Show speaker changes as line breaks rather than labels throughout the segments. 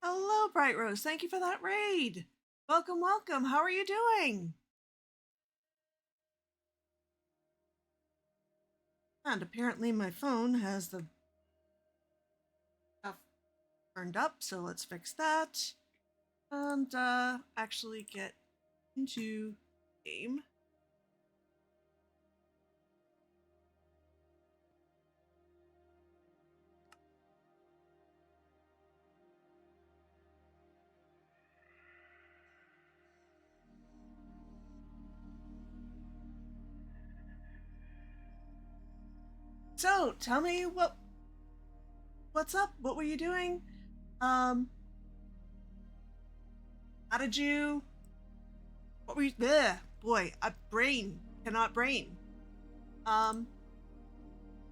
Hello, Bright Rose. Thank you for that raid. Welcome, welcome. How are you doing? And apparently my phone has the stuff turned up, so let's fix that. And actually get into game. So, tell me what's up? What were you doing? Um, how did you what were you boy, a brain cannot brain. Um,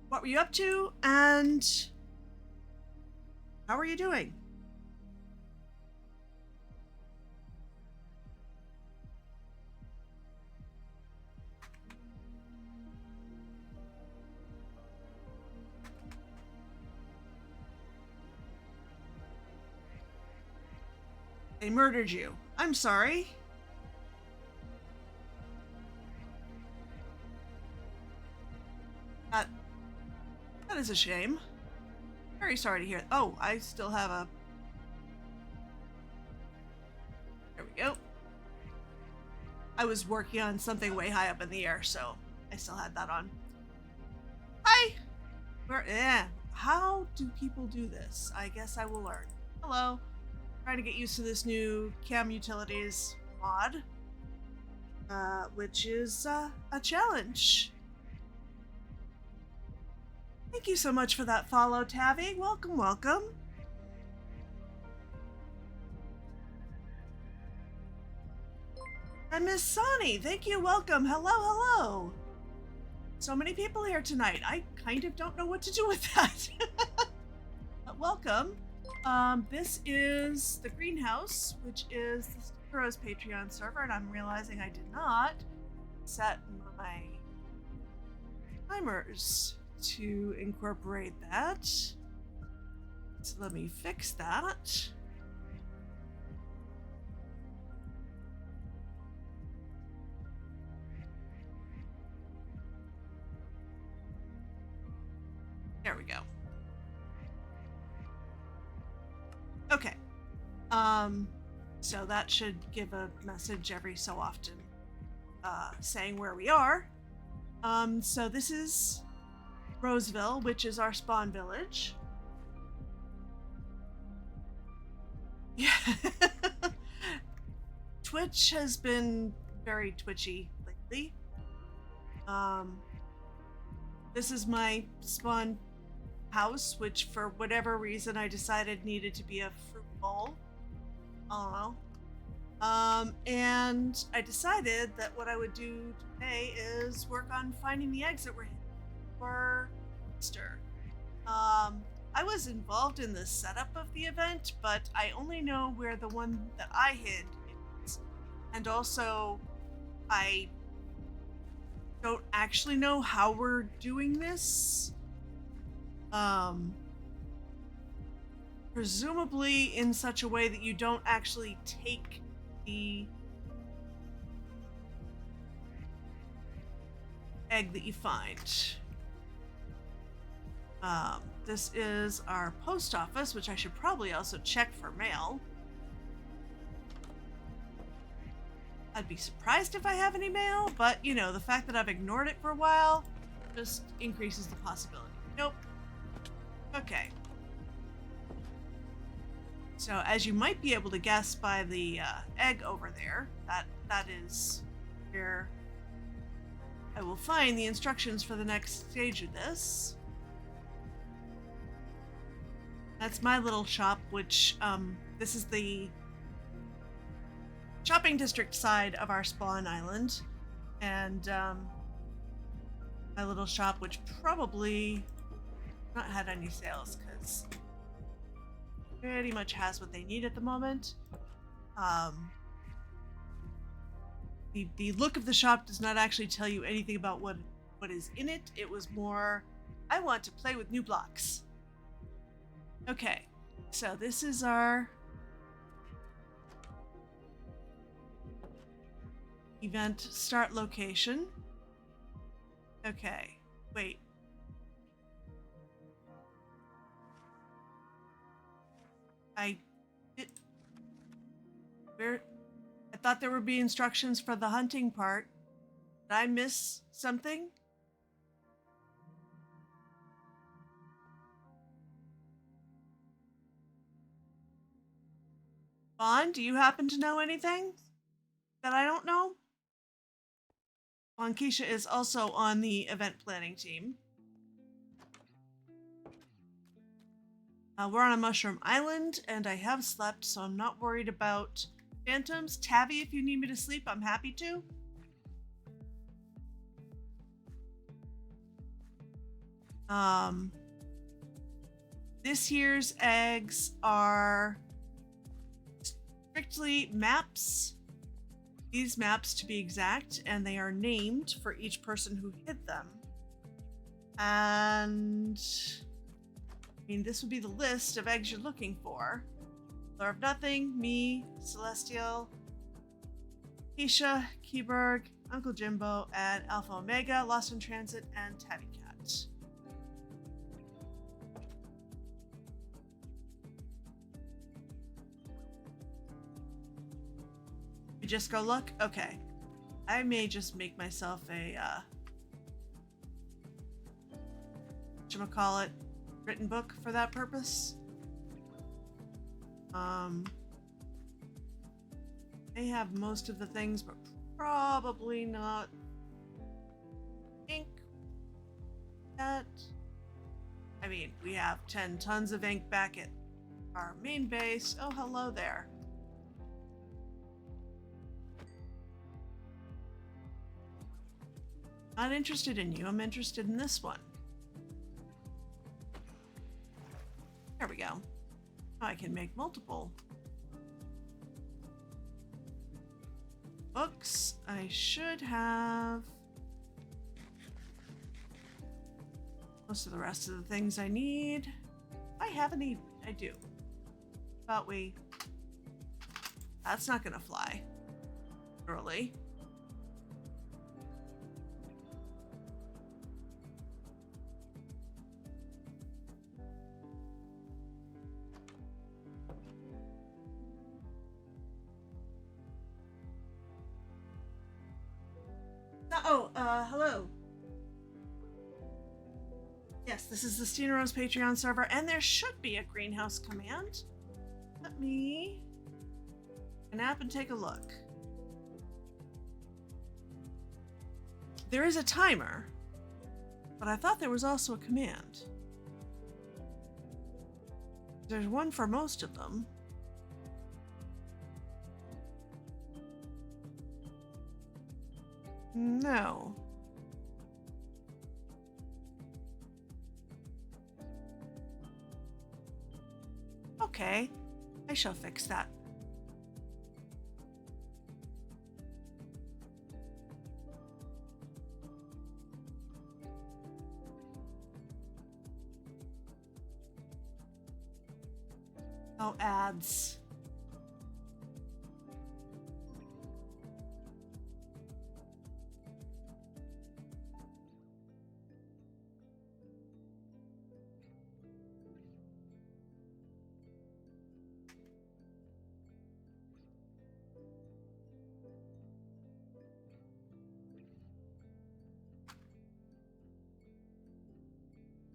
what were you up to and how are you doing? They murdered you. I'm sorry. That that is a shame. Very sorry to hear. Oh, I still have a. There we go. I was working on something way high up in the air, so I still had that on. Hi. How do people do this? I guess I will learn. Hello. Trying to get used to this new cam utilities mod, which is a challenge. Thank you so much for that follow, Tavi. Welcome, welcome. And Miss Sonny, thank you, welcome. Hello, hello. So many people here tonight. I kind of don't know what to do with that. But welcome. This is the Greenhouse, which is the Heroes Patreon server, and I'm realizing I did not set my timers to incorporate that. So let me fix that. There we go. Okay. So that should give a message every so often, saying where we are. So this is Roseville, which is our spawn village. Yeah. Twitch has been very twitchy lately. This is my spawn house, which for whatever reason I decided needed to be a fruit bowl. I don't know. And I decided that what I would do today is work on finding the eggs that were hidden for Easter. I was involved in the setup of the event, but I only know where the one that I hid is. And also, I don't actually know how we're doing this. Presumably in such a way that you don't actually take the egg that you find. This is our post office, which I should probably also check for mail. I'd be surprised if I have any mail, but you know, the fact that I've ignored it for a while just increases the possibility. Nope. Okay. So as you might be able to guess by the egg over there, that is where I will find the instructions for the next stage of this. That's my little shop, which this is the shopping district side of our spawn island, and my little shop, which probably not had any sales because pretty much has what they need at the moment. The look of the shop does not actually tell you anything about what is in it. It was more, I want to play with new blocks. Okay, so this is our Event start location. Okay, wait. I thought there would be instructions for the hunting part. Did I miss something? Vaughn, do you happen to know anything that I don't know? Keisha is also on the event planning team. We're on a mushroom island, and I have slept, so I'm not worried about phantoms. Tabby, if you need me to sleep, I'm happy to. This year's eggs are strictly maps. These maps, to be exact, and they are named for each person who hid them. And I mean, this would be the list of eggs you're looking for. Lord of Nothing, me, Celestial, Keisha, Keyberg, Uncle Jimbo, and Alpha Omega, Lost in Transit, and Tabby Cat. You just go look? Okay. I may just make myself a, whatchamacallit, written book for that purpose. They have most of the things, but probably not ink. That. I mean, we have 10 tons of ink back at our main base. Oh, hello there. Not interested in you. I'm interested in this one. There we go. I can make multiple books. I should have most of the rest of the things I need. I have any. I do. But that's not gonna fly. Literally. Hello. Yes, this is the Steenrose Patreon server, and there should be a greenhouse command. Let me nap and take a look. There is a timer, but I thought there was also a command. There's one for most of them. No. Okay, I shall fix that. Oh, ads.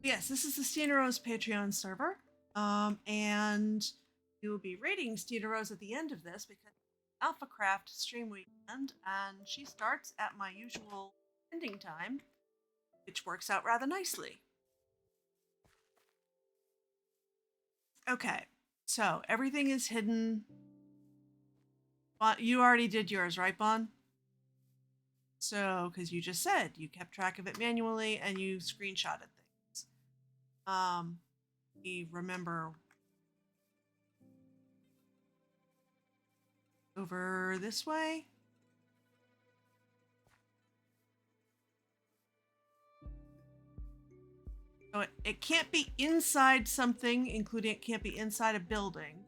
Yes, this is the Steenrose Patreon server. And we will be rating Steenrose at the end of this because AlphaCraft stream weekend, and she starts at my usual ending time, which works out rather nicely. Okay, so everything is hidden. You already did yours, right, Bon? So, because you just said you kept track of it manually and you screenshotted things. We remember over this way. So it can't be inside something, including it can't be inside a building.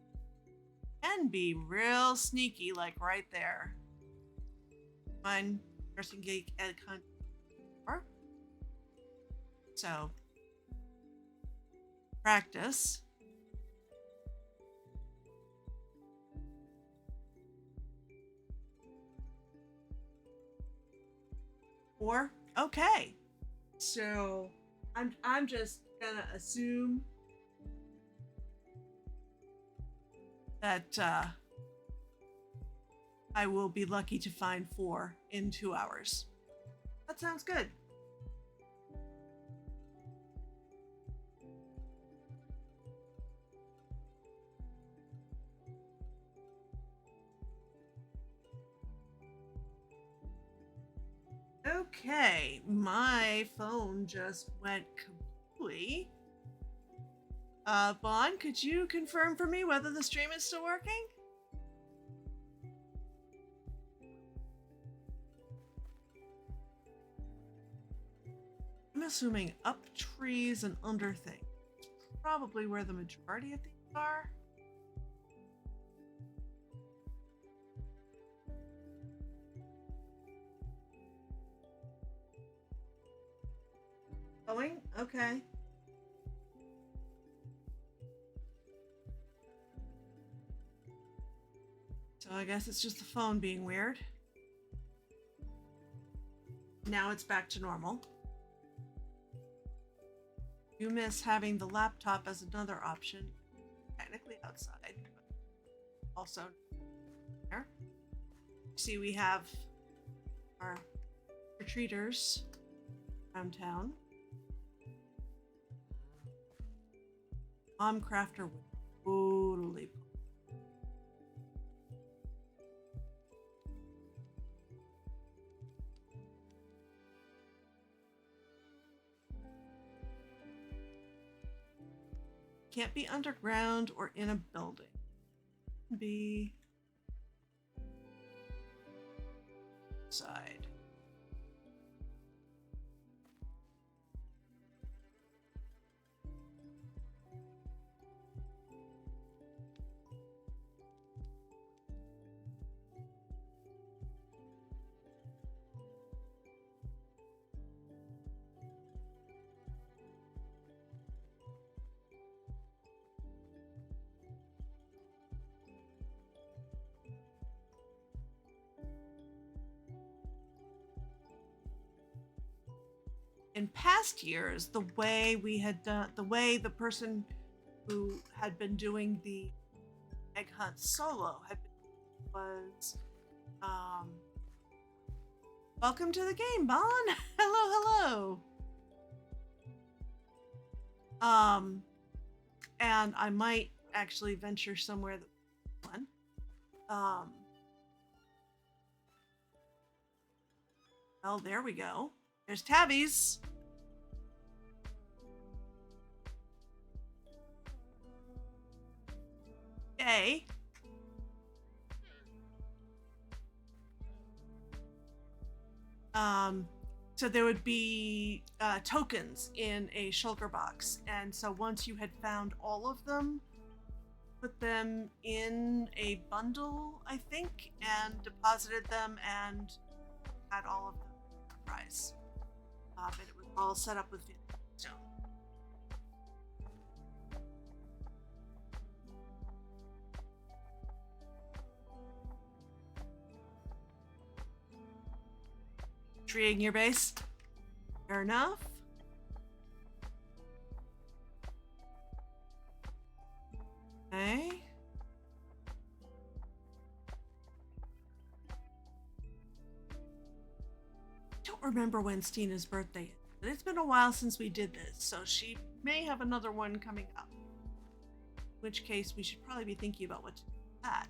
It can be real sneaky, like right there. find Nursing Geek at Con. So, practice. Or okay. So I'm just gonna assume that I will be lucky to find 4 in 2 hours. That sounds good. Okay, my phone just went completely. Bond, could you confirm for me whether the stream is still working? I'm assuming up trees and under things. Probably where the majority of things are. Going? Okay. So I guess it's just the phone being weird. Now it's back to normal. You miss having the laptop as another option. Technically outside, but also there. See, we have our retreaters around town. Mom Crafter would totally. Can't be underground or in a building. Be side. In past years, the way the person who had been doing the egg hunt solo was, welcome to the game, Bon. Hello. And I might actually venture somewhere that one. Well, there we go. There's Tabby's. Yay. So there would be tokens in a shulker box, and so once you had found all of them, put them in a bundle, I think, and deposited them and had all of them for the prize. But it was all set up with stone. Treeing your base. Fair enough. Okay. Don't remember when Stina's birthday is, but it's been a while since we did this, so she may have another one coming up. In which case, we should probably be thinking about what to do with that.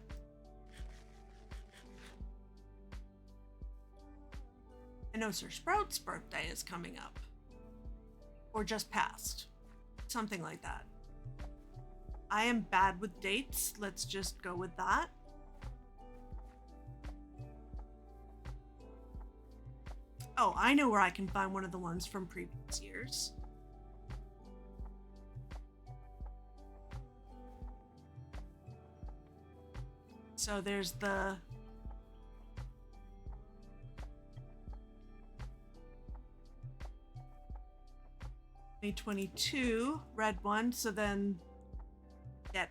I know Sir Sprout's birthday is coming up. Or just passed. Something like that. I am bad with dates. Let's just go with that. Oh, I know where I can find one of the ones from previous years. So there's the 2022 red one, so then get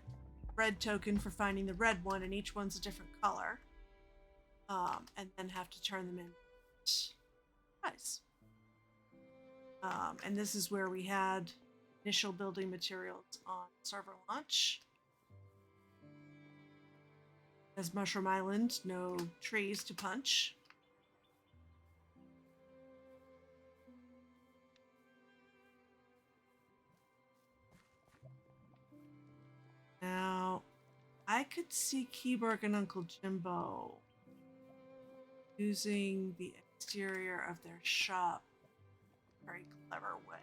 red token for finding the red one, and each one's a different color. And then have to turn them in. Nice. And this is where we had initial building materials on server launch. As Mushroom Island, no trees to punch. Now, I could see Keyberg and Uncle Jimbo using the exterior of their shop in a very clever way.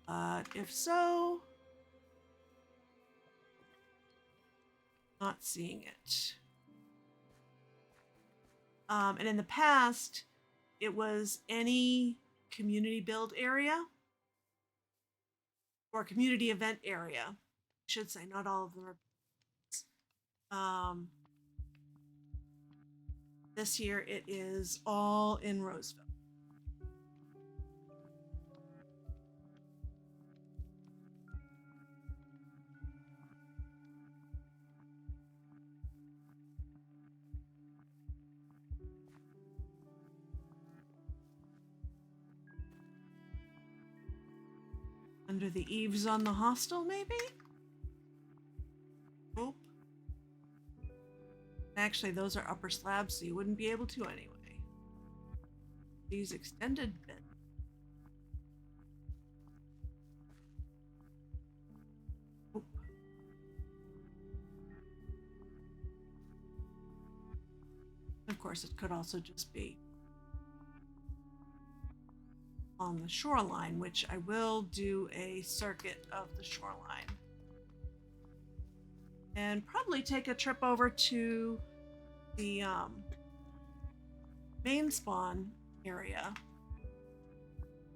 But if so, not seeing it. And in the past, it was any community build area or community event area. I should say, not all of them are. This year, it is all in Roseville. Under the eaves on the hostel, maybe? Nope. Actually, those are upper slabs, so you wouldn't be able to anyway. These extended bits. Oop. Of course, it could also just be on the shoreline, which I will do a circuit of the shoreline. And probably take a trip over to the main spawn area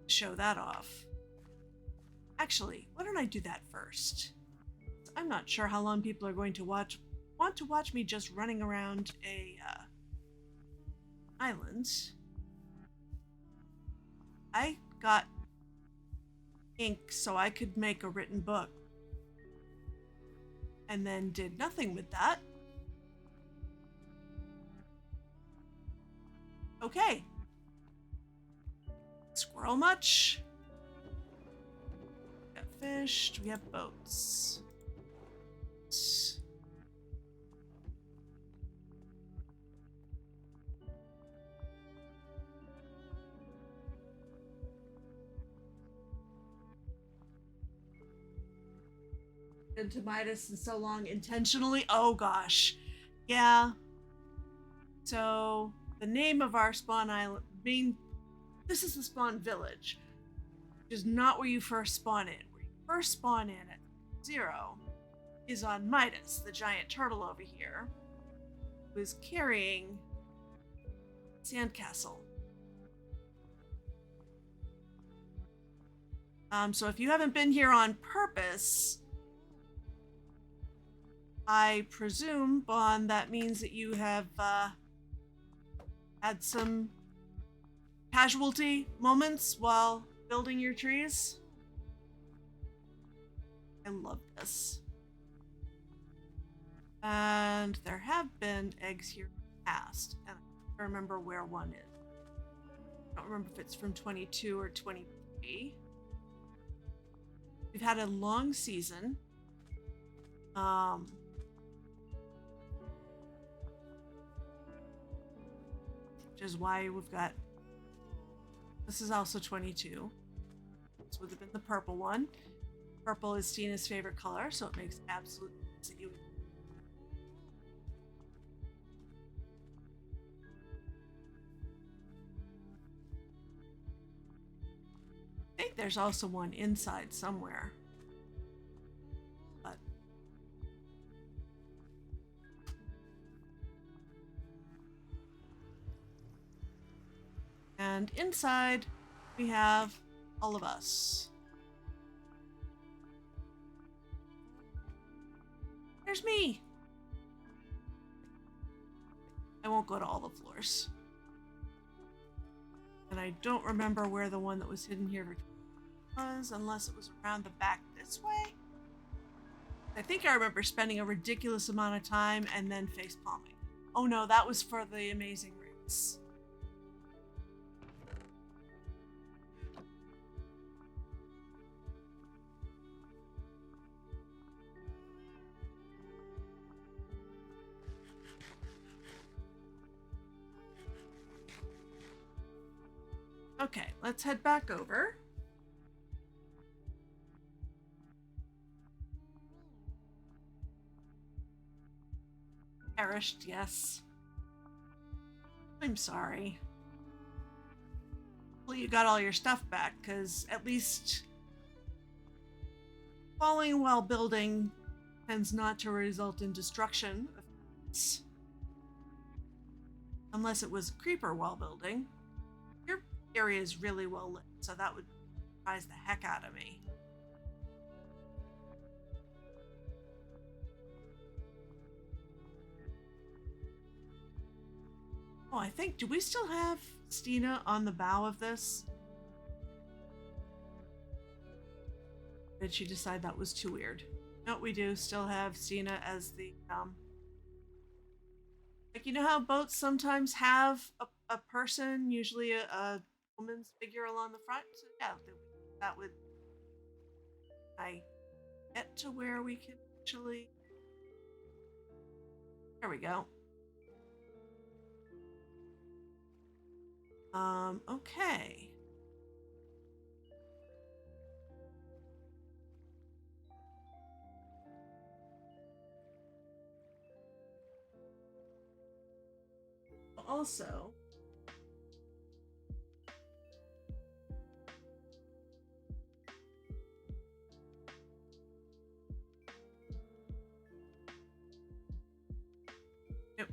to show that off. Actually, why don't I do that first? I'm not sure how long people are going to want to watch me just running around a island. I got ink so I could make a written book, and then did nothing with that. Okay. Squirrel much? We got fish. Do we have boats? Into Midas in so long intentionally. Oh gosh. Yeah. So the name of our spawn island, this is the spawn village, which is not where you first spawn in. Where you first spawn in at 0 is on Midas, the giant turtle over here, who is carrying Sandcastle. So if you haven't been here on purpose, I presume, Bon, that means that you have had some casualty moments while building your trees. I love this. And there have been eggs here in the past, and I don't remember where one is. I don't remember if it's from 22 or 23. We've had a long season. Which is why we've got, this is also 22. This would have been the purple one. Purple is Tina's favorite color, so it makes absolute sense that you would. I think there's also one inside somewhere. But and inside we have all of us. There's me. I won't go to all the floors. And I don't remember where the one that was hidden here was, unless it was around the back this way. I think I remember spending a ridiculous amount of time and then face palming. Oh no, that was for the Amazing Race. Okay, let's head back over. Perished, yes. I'm sorry. Well, you got all your stuff back, because at least falling while building tends not to result in destruction. Unless it was a creeper while building. Your area is really well lit, so that would surprise the heck out of me. Oh, I think, do we still have Stina on the bow of this? Did she decide that was too weird? No, we do still have Stina as the, like, you know how boats sometimes have a person, usually a woman's figure along the front? So yeah, that would, I get to where we can actually, there we go. Okay. Also, yep.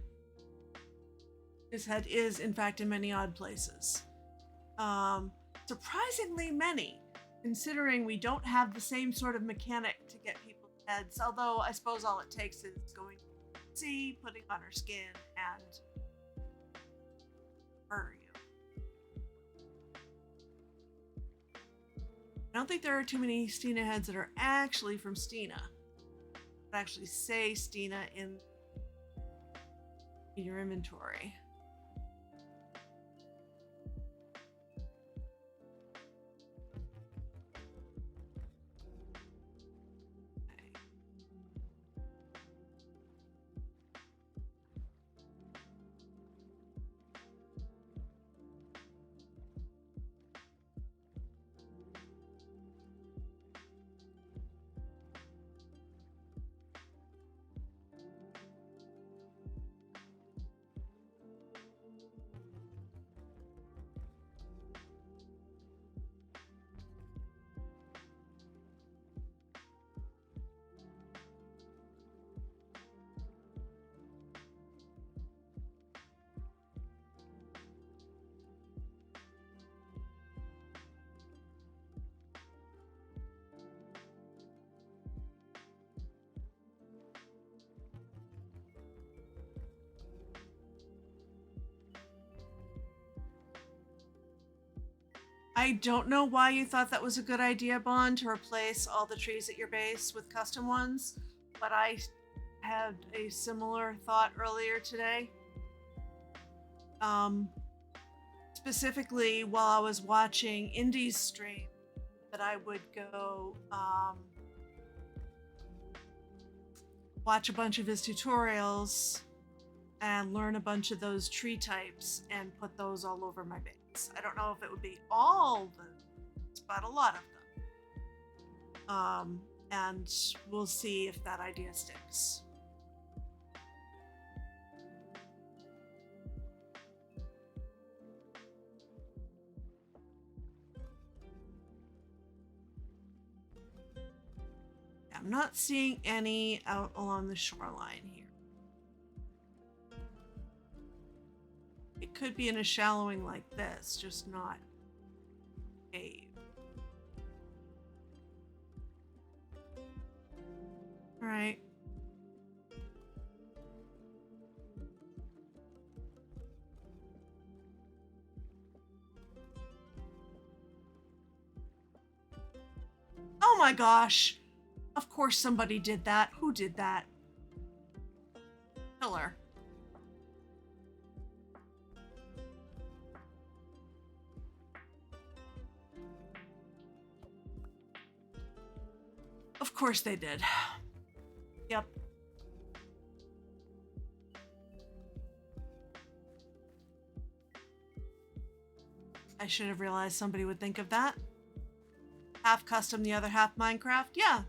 His head is, in fact, in many odd places. Surprisingly many, considering we don't have the same sort of mechanic to get people's heads, although I suppose all it takes is going to sea, putting on her skin, and murder you. I don't think there are too many Stina heads that are actually from Stina. That actually say Stina in your inventory. I don't know why you thought that was a good idea, Bond, to replace all the trees at your base with custom ones, but I had a similar thought earlier today. Specifically while I was watching Indy's stream, that I would go watch a bunch of his tutorials and learn a bunch of those tree types and put those all over my base. I don't know if it would be all the, but a lot of them. And we'll see if that idea sticks. I'm not seeing any out along the shoreline here. It could be in a shallowing like this, just not a cave. All right. my gosh. Of course somebody did that. Who did that? Pillar. Of course they did. Yep. I should have realized somebody would think of that. Half custom, the other half Minecraft. Yeah,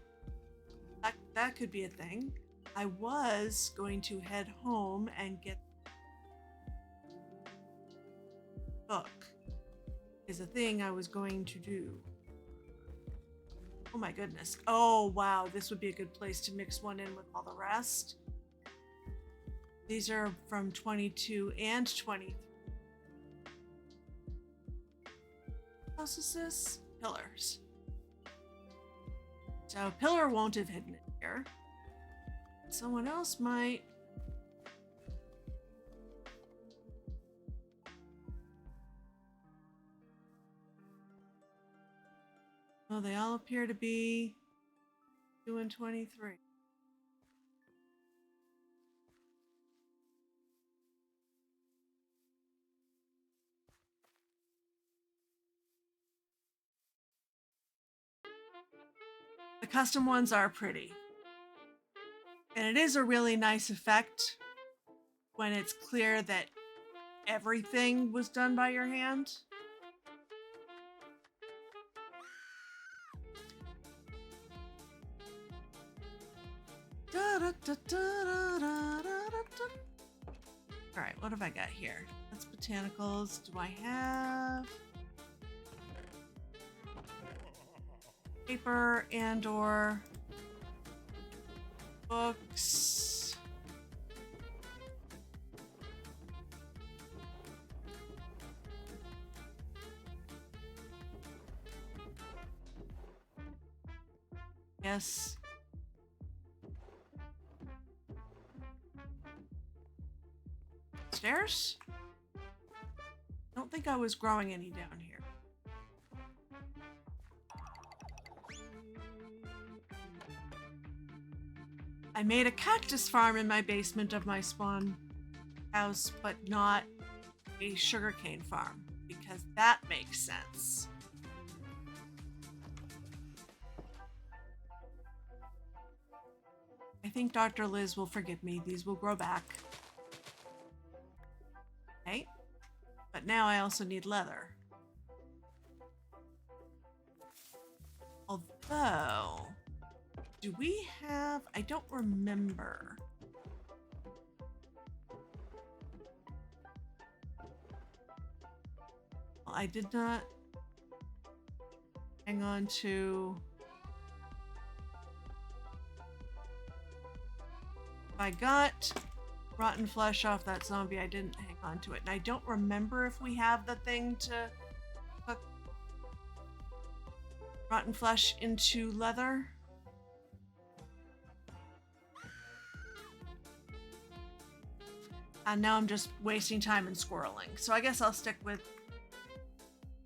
that could be a thing. I was going to head home and get the book. Is a thing I was going to do. Oh my goodness. Oh wow, this would be a good place to mix one in with all the rest. These are from 22 and 23. What else is this? Pillars. So pillar won't have hidden it here. Someone else might. Oh, they all appear to be 2 and 23. The custom ones are pretty. And it is a really nice effect when it's clear that everything was done by your hand. All right, what have I got here? That's botanicals. Do I have paper and or books? Yes. Stairs? I don't think I was growing any down here. I made a cactus farm in my basement of my spawn house, but not a sugarcane farm, because that makes sense. I think Dr. Liz will forgive me. These will grow back. Okay. But now I also need leather. Although, do we have... I don't remember. Well, I did not hang on to... If I got rotten flesh off that zombie, I didn't hang on to it. And I don't remember if we have the thing to cook rotten flesh into leather. And now I'm just wasting time and squirreling. So I guess I'll stick with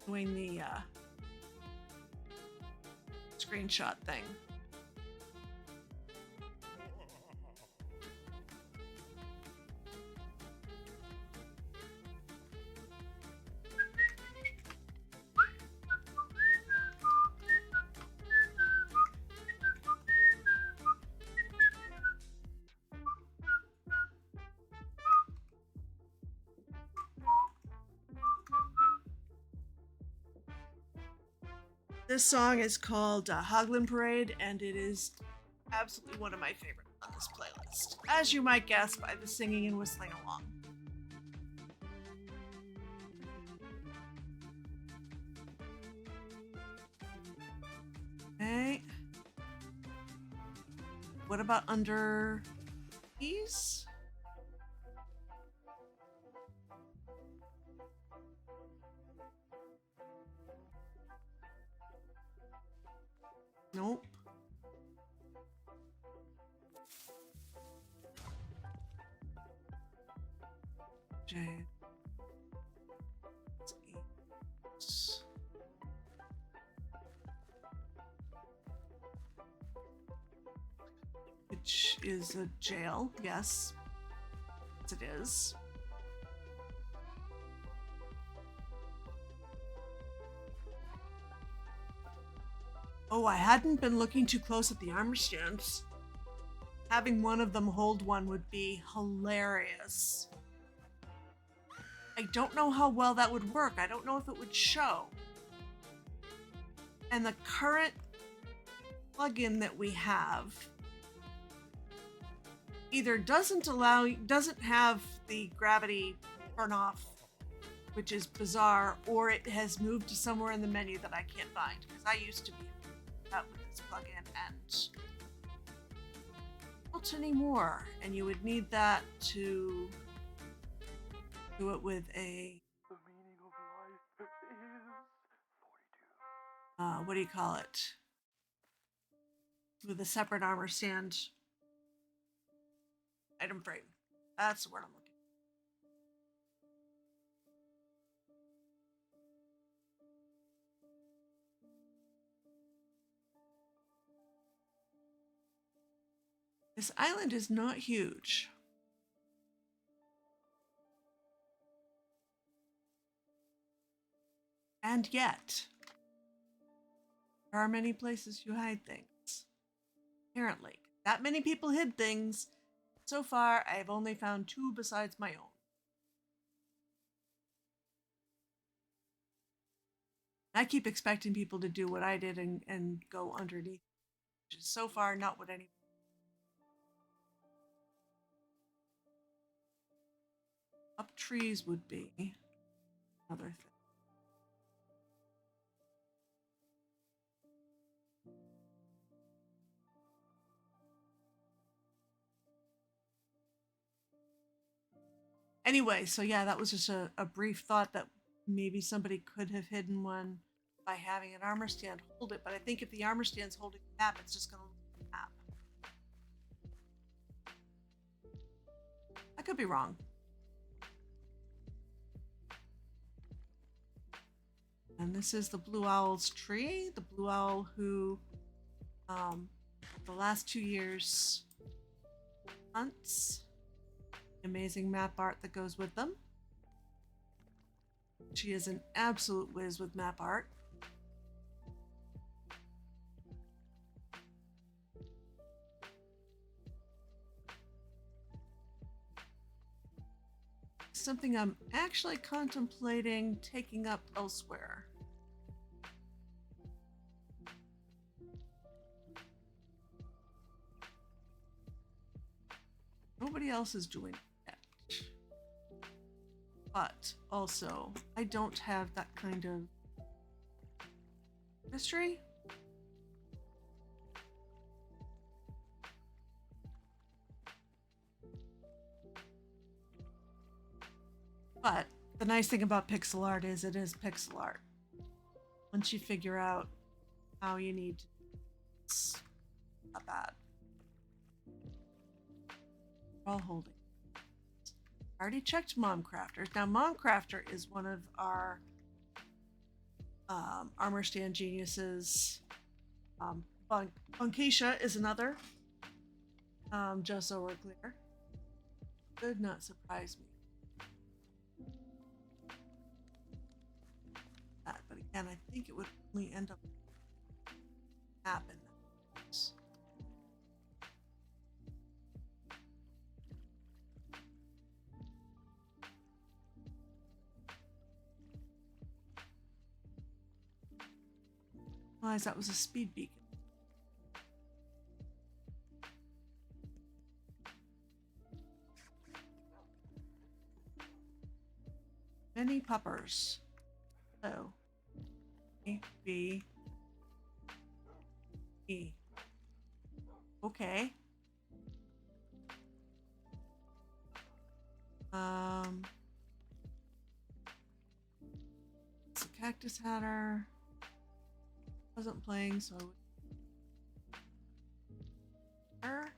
doing the screenshot thing. This song is called Hoglin Parade, and it is absolutely one of my favorites on this playlist, as you might guess by the singing and whistling along. Okay. What about under these? Nope. J. which is a jail. Yes, yes it is. Oh, I hadn't been looking too close at the armor stands. Having one of them hold one would be hilarious. I don't know how well that would work. I don't know if it would show. And the current plugin that we have either doesn't have the gravity turn off, which is bizarre, or it has moved to somewhere in the menu that I can't find, because I used to be out with this plugin and not anymore. And you would need that to do it with a
The meaning of life is 42.
what do you call it? With a separate armor stand item frame. That's the word I'm looking for. This island is not huge. And yet, there are many places you hide things. Apparently. That many people hid things. So far, I've only found 2 besides my own. I keep expecting people to do what I did and go underneath, which is so far not what any. Up trees would be another thing. Anyway, so yeah, that was just a brief thought that maybe somebody could have hidden one by having an armor stand hold it, but I think if the armor stand's holding the map, it's just going to look at the map. I could be wrong. And this is the Blue Owl's tree. The Blue Owl who, the last 2 years, hunts. Amazing map art that goes with them. She is an absolute whiz with map art. Something I'm actually contemplating taking up elsewhere. Nobody else is doing it yet. But also, I don't have that kind of history. But the nice thing about pixel art is it is pixel art. Once you figure out how you need to, it's not bad. We're all holding. I already checked Momcrafters. Now, Momcrafter is one of our armor stand geniuses. Bunkisha is another. Just so we're clear. Could not surprise me. That, but again, I think it would only end up happen. Realize that was a speed beacon. Many puppers. So, A, B, E. Okay. It's a cactus hatter. Wasn't playing, so her.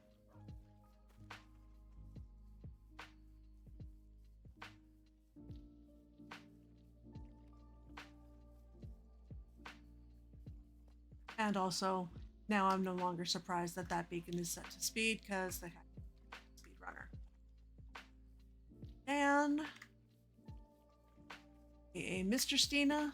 And also now I'm no longer surprised that that beacon is set to speed because they have speedrunner. And a Mr. Stina.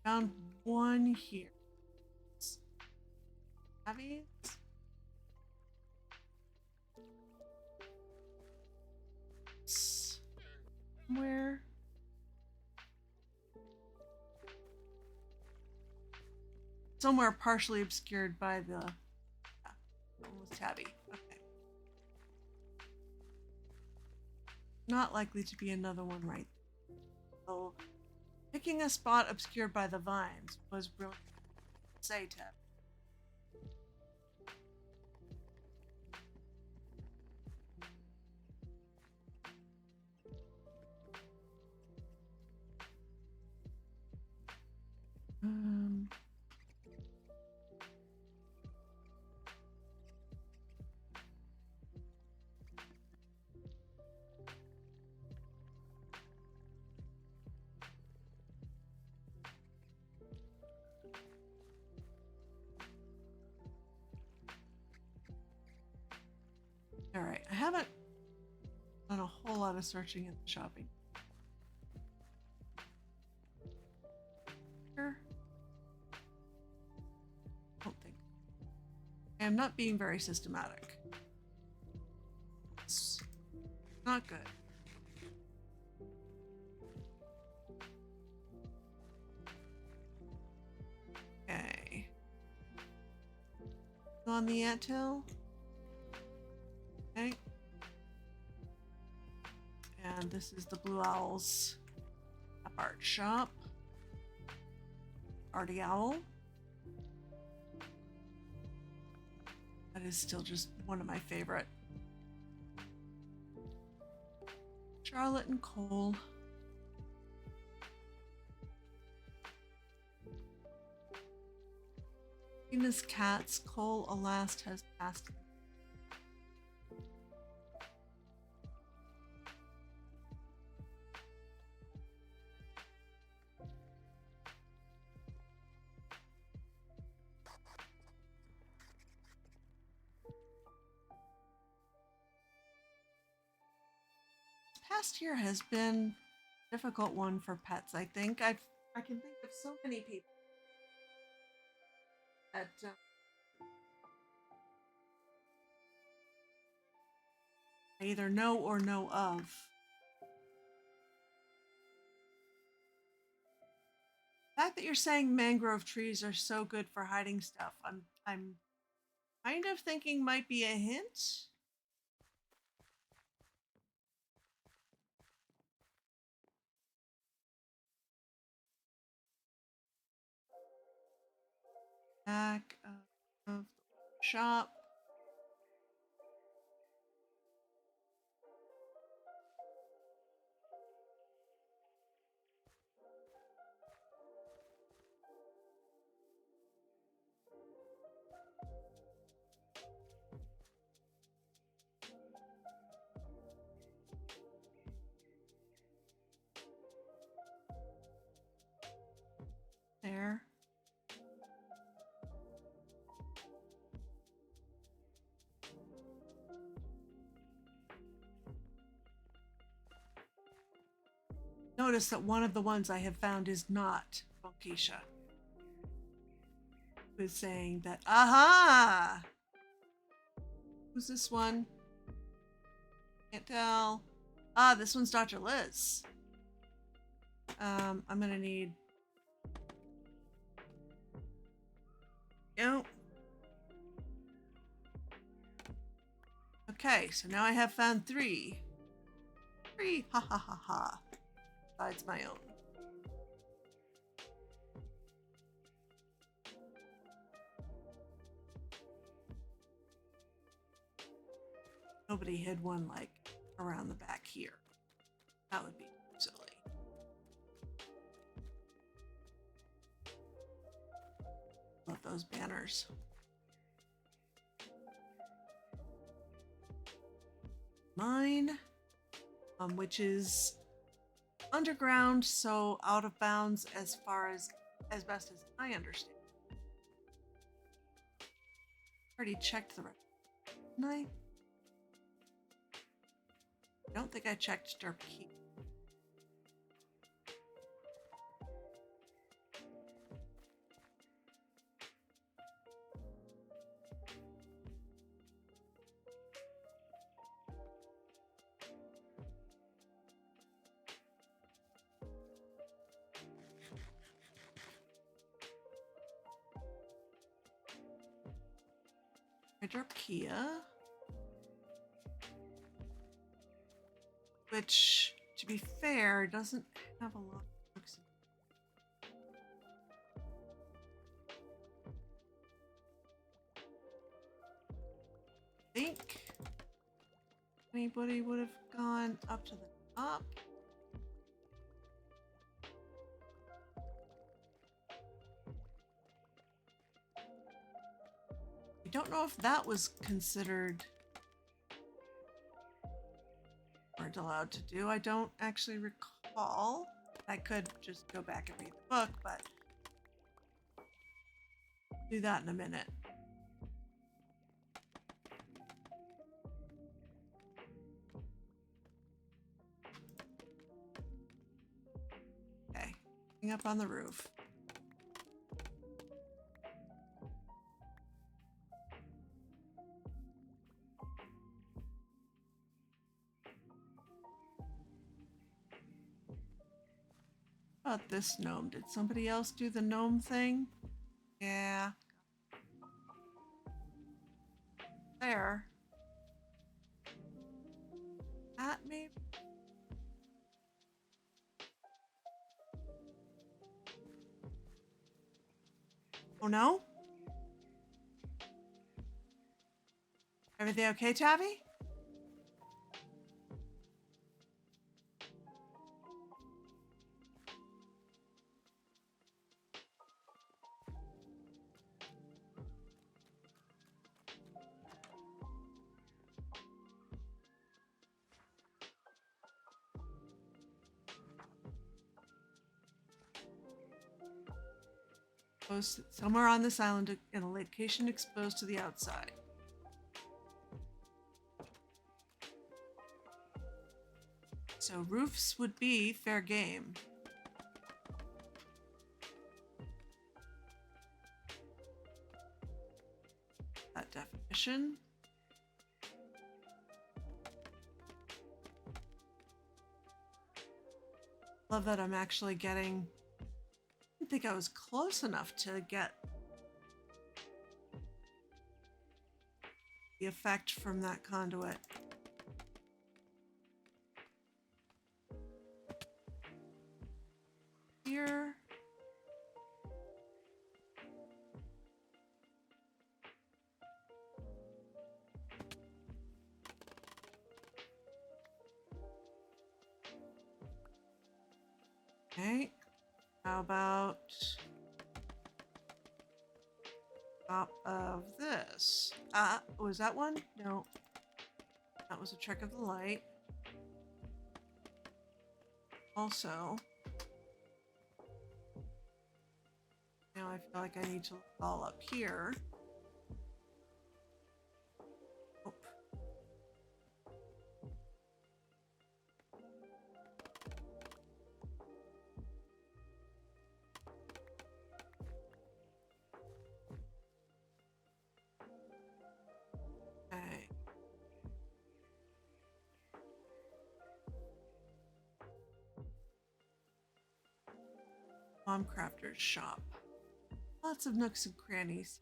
Found one here. Heavy. Somewhere. Somewhere partially obscured by the. Yeah, almost tabby. Okay. Not likely to be another one right there. So, picking a spot obscured by the vines was brilliant. Say, Tab. All right, I haven't done a whole lot of searching in the shopping. Here. Don't think. I'm not being very systematic. It's not good. Okay. On the anthill. Okay. And this is the Blue Owl's art shop. Artie Owl. That is still just one of my favorite. Charlotte and Cole. Venus Cats. Cole, alas, has passed. Past year has been a difficult one for pets. I think I can think of so many people that I either know or know of. The fact that you're saying mangrove trees are so good for hiding stuff, I'm kind of thinking might be a hint. Back of the shop. There. Notice that one of the ones I have found is not Keisha. Who is saying that, aha! Who's this one? Can't tell. Ah, this one's Dr. Liz. I'm gonna need. Nope. Okay, so now I have found three. Ha ha ha ha. Besides my own. Nobody hid one like around the back here. That would be silly. Love those banners. Mine, which is underground, so out of bounds as far as best as I understand. Already checked the rest. Didn't I? I don't think I checked Derp Key. Hydrokia, which, to be fair, doesn't have a lot of books. I think anybody would have gone up to the top. I don't know if that was considered weren't allowed to do. I don't actually recall. I could just go back and read the book, but do that in a minute. Okay, getting up on the roof. About this gnome? Did somebody else do the gnome thing? Yeah. There. That maybe? Oh no? Everything okay, Tabby? Somewhere on this island in a location exposed to the outside. So roofs would be fair game. That definition. Love that I'm actually getting. I didn't think I was close enough to get the effect from that conduit. Here. Okay. How about top of this? Was that one? No. That was a trick of the light. Also, now I feel like I need to look all up here. Oh. Okay. Bomb crafter's shop. Lots of nooks and crannies.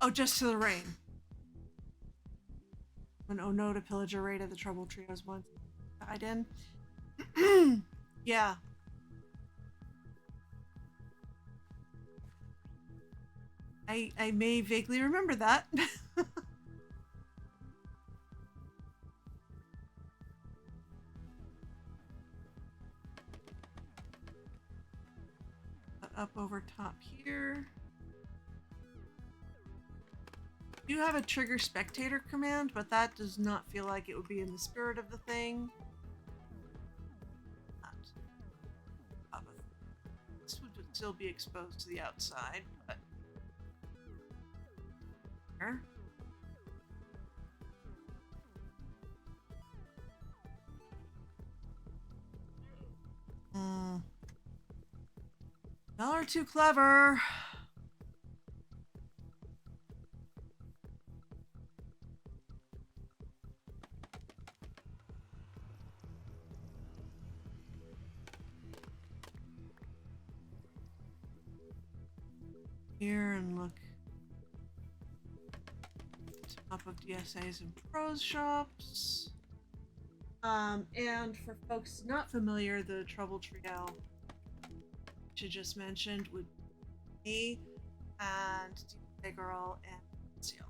Oh, just to the rain. When Onoda pillager raided the Trouble Trios once. Died in. Yeah. I may vaguely remember that. Up over top here. You have a trigger spectator command, but that does not feel like it would be in the spirit of the thing. This would still be exposed to the outside, but there. Y'all are too clever. Here and look. Top of DSAs and pros shops. And for folks not familiar, the Trouble Trio, which I just mentioned, would be me and DSA Girl and Seal.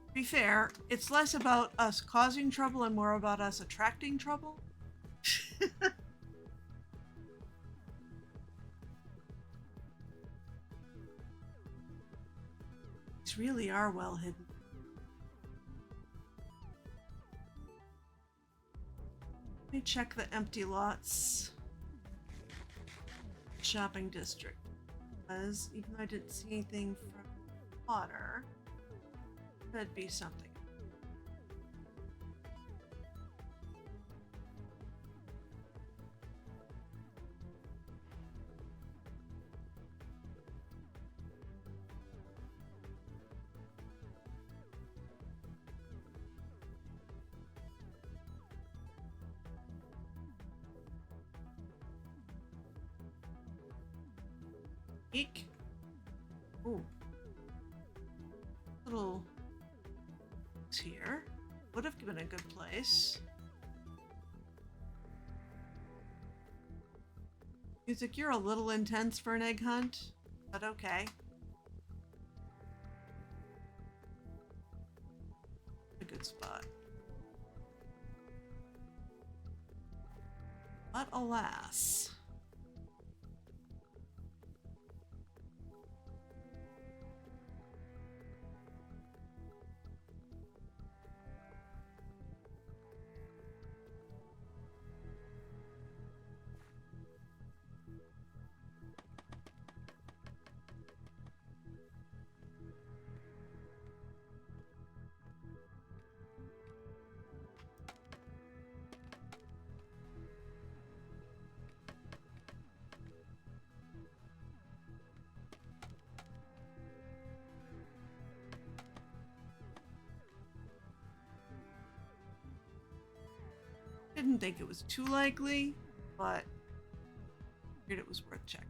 To be fair, it's less about us causing trouble and more about us attracting trouble. These really are well hidden. Let me check the empty lots shopping district, because even though I didn't see anything from water, could be something. Eek. Ooh. Little here. Would have been a good place. Music, you're a little intense for an egg hunt, but okay. A good spot. But alas. Didn't think it was too likely, but figured it was worth checking.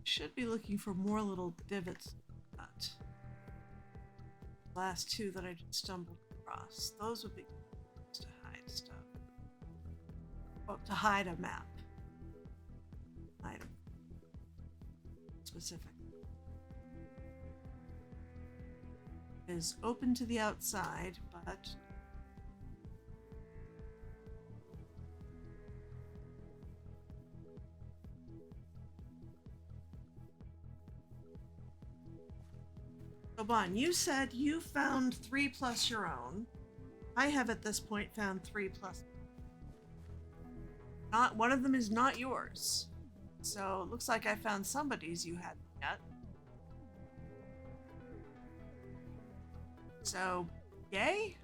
Should be looking for more little divots. But last two that I just stumbled across, those would be to hide stuff. Oh, to hide a map. Item. Specific. It is open to the outside, but Bon, you said you found 3 plus your own. I have at this point found 3 plus. Not one of them is not yours. So it looks like I found somebody's you had yet. So, yay?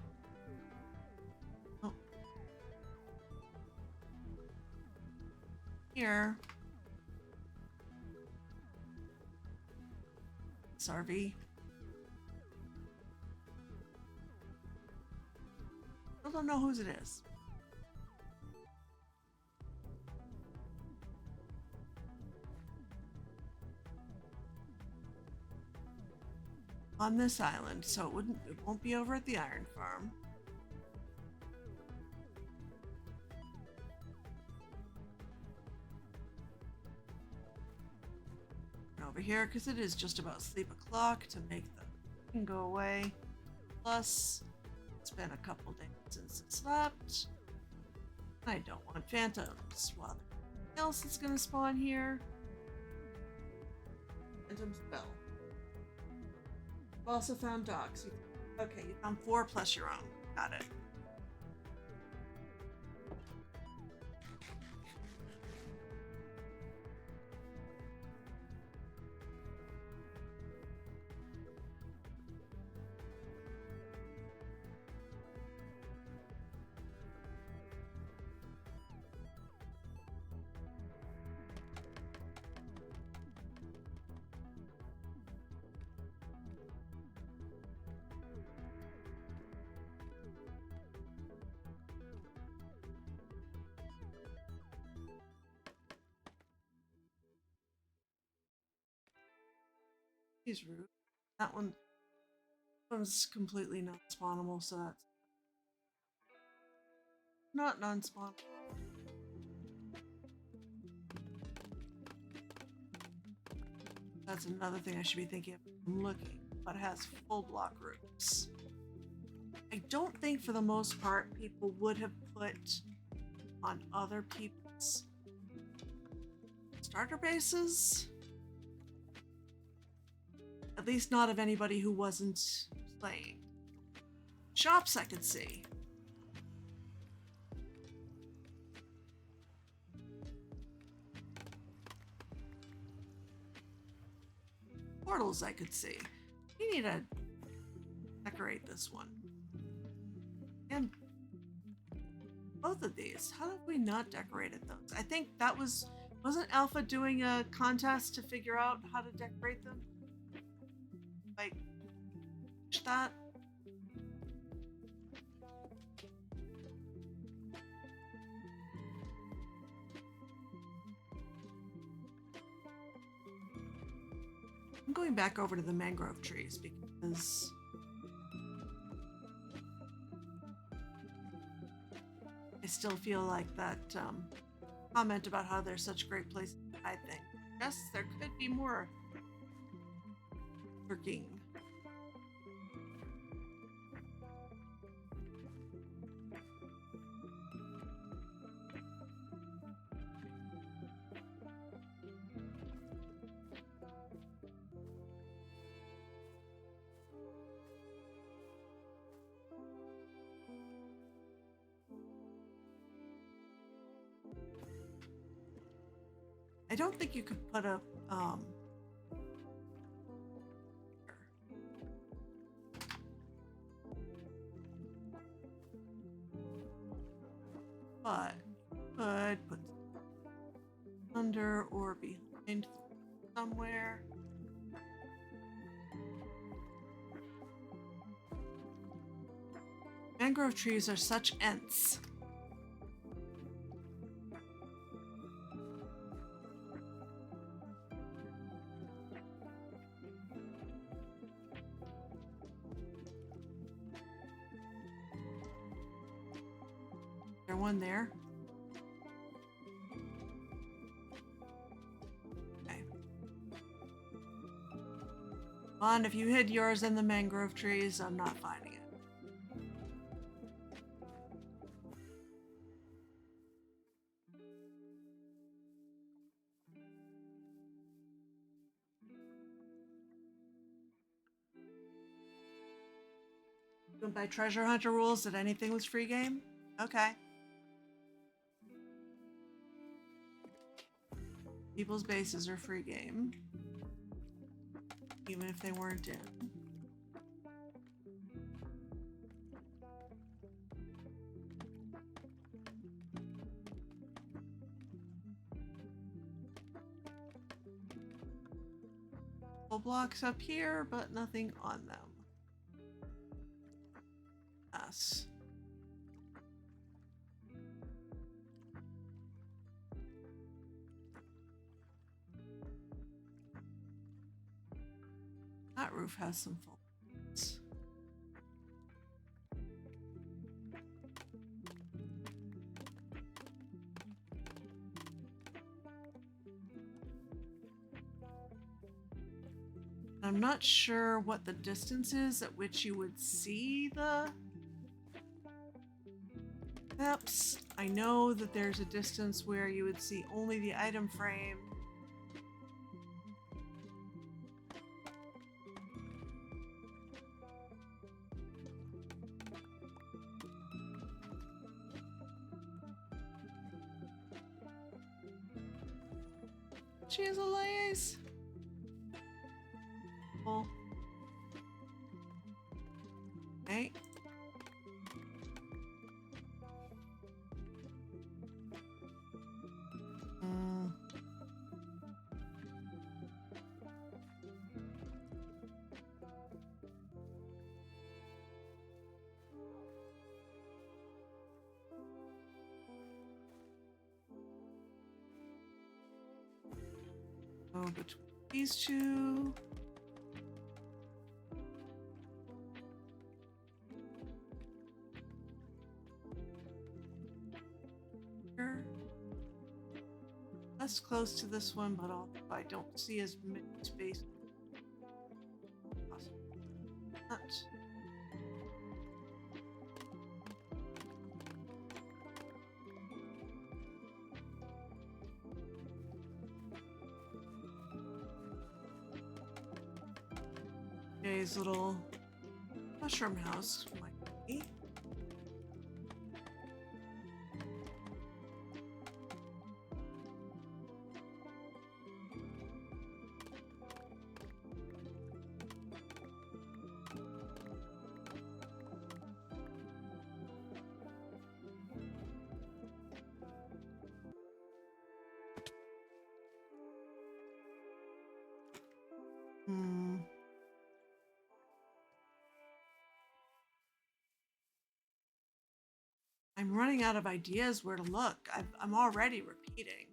Oh. Here. RV. I don't know whose it is. On this island, so it won't be over at the iron farm. And over here, because it is just about sleep o'clock to make the thing go away. Plus, it's been a couple days since it slept. I don't want phantoms. Well, anything else that's gonna spawn here? Phantom spell. I've also found dogs. Okay, you found 4 plus your own. Got it. He's rude. That one's completely non-spawnable, so that's not non-spawnable. That's another thing I should be thinking of looking, but it has full block roofs. I don't think for the most part people would have put on other people's starter bases. At least not of anybody who wasn't playing. Shops I could see. Portals I could see. We need to decorate this one. And both of these. How have we not decorated those? I think that wasn't Alpha doing a contest to figure out how to decorate them? Like that? I'm going back over to the mangrove trees because I still feel like that comment about how they're such great places. I think yes, there could be more working. I don't think you could put a but could put under or behind somewhere. Mangrove trees are such ents. One there. Okay. Come on, if you hid yours in the mangrove trees, I'm not finding it. Went by treasure hunter rules that anything was free game? Okay. People's bases are free game. even if they weren't in. Blocks up here, but nothing on them. Yes. That roof has some folds. I'm not sure what the distance is at which you would see the steps. I know that there's a distance where you would see only the item frame. She has a lace. Okay. Go between these two. Less close to this one, but I don't see as much space. Possible. Not. Jay's little mushroom house might be. I'm running out of ideas where to look. I'm already repeating.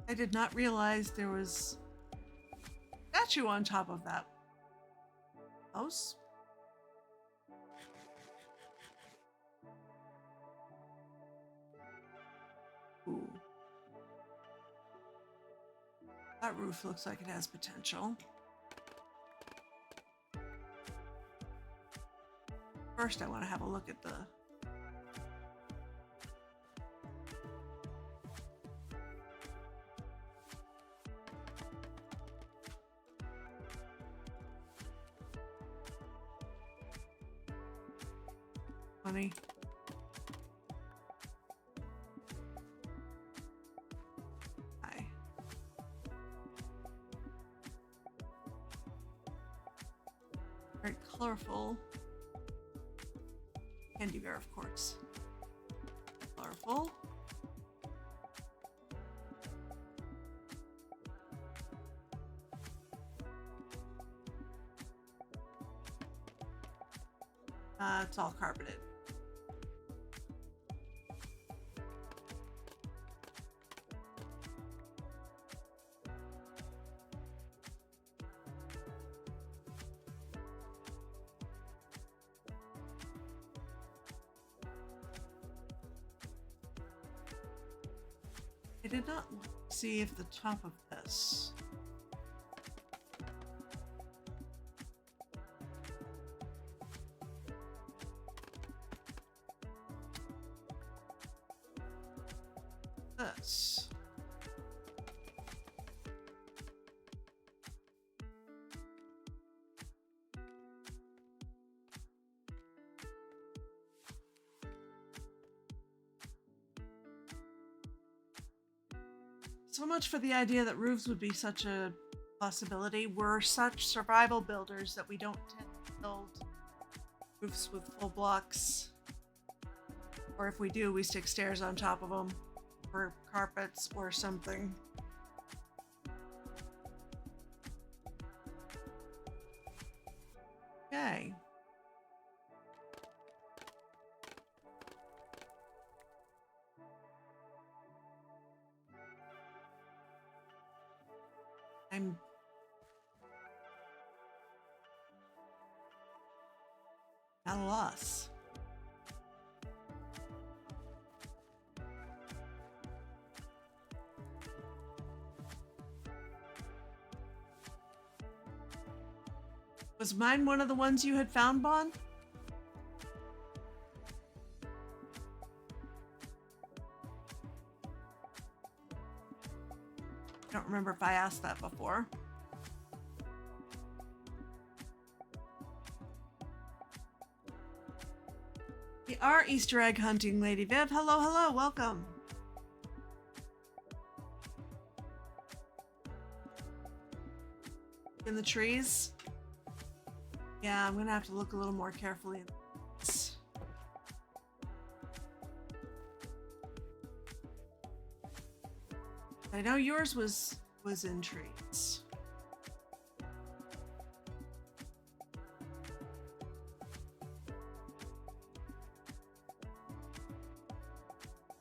I did not realize there was a statue on top of that house. Ooh. That roof looks like it has potential. First, I want to have a look at the money. Hi. Very colorful. Candy bear, of course. Colorful. It's all carpeted. did not see if the top of this. This. So much for the idea that roofs would be such a possibility. We're such survival builders that we don't tend to build roofs with full blocks. Or if we do, we stick stairs on top of them, or carpets, or something. Okay. I'm at a loss. Was mine one of the ones you had found, Bon? I don't remember if I asked that before. We are Easter egg hunting, Lady Viv. Hello, hello, welcome. In the trees? Yeah, I'm gonna have to look a little more carefully at this. I know yours was in trees.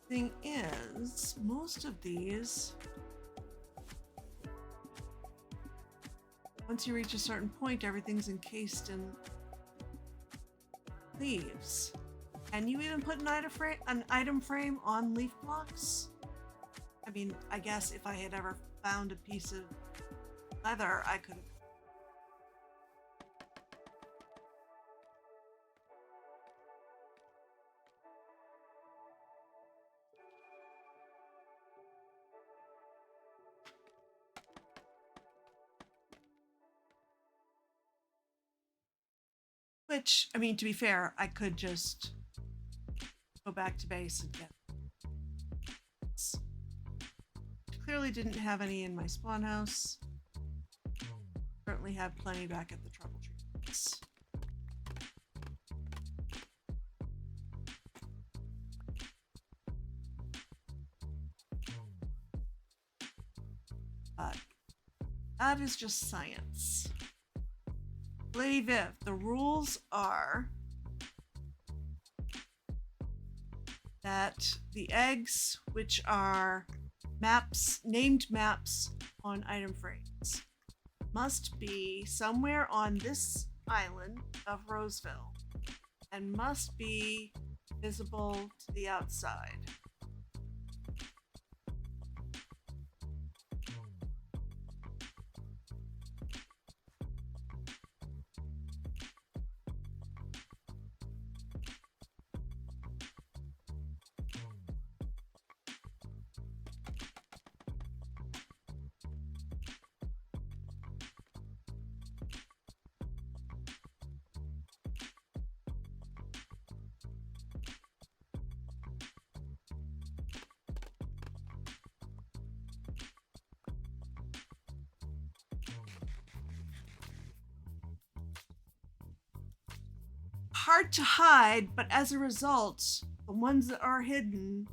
Thing is, most of these, once you reach a certain point, everything's encased in leaves. Can you even put an item frame on leaf blocks? I mean, I guess if I had ever found a piece of leather, I could have. Which, I mean, to be fair, I could just go back to base and get. Clearly didn't have any in my spawn house. Certainly have plenty back at the trouble trees. But that is just science. Lady Viv, the rules are that the eggs, which are named maps on item frames, must be somewhere on this island of Roseville and must be visible to the outside. Hard to hide, but as a result, the ones that are hidden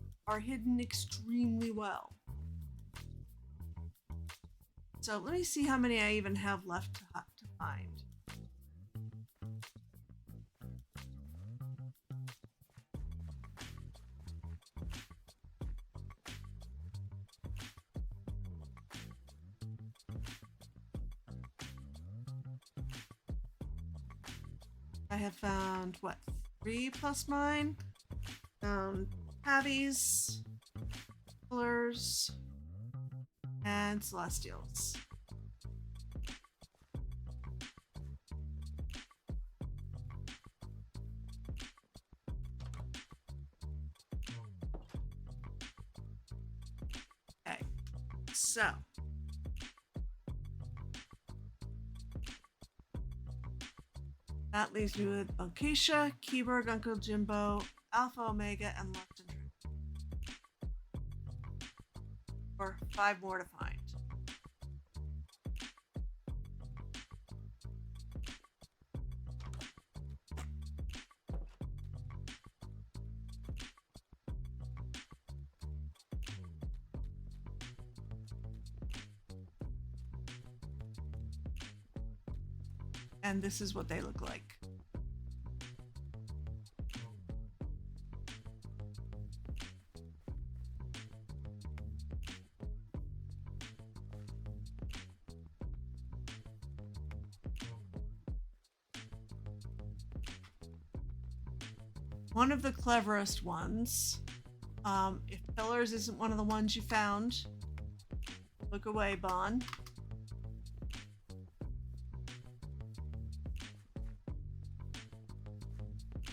extremely well. So let me see how many I even have left to find. I have found, what, 3 plus mine? Found tabbies, pillars, And celestials. Okay, so that leaves me with Bunkeisha, Keyberg, Uncle Jimbo, Alpha Omega, and Lux and True. Or 5 more to find. And this is what they look like. One of the cleverest ones. If Pillars isn't one of the ones you found, look away, Bon.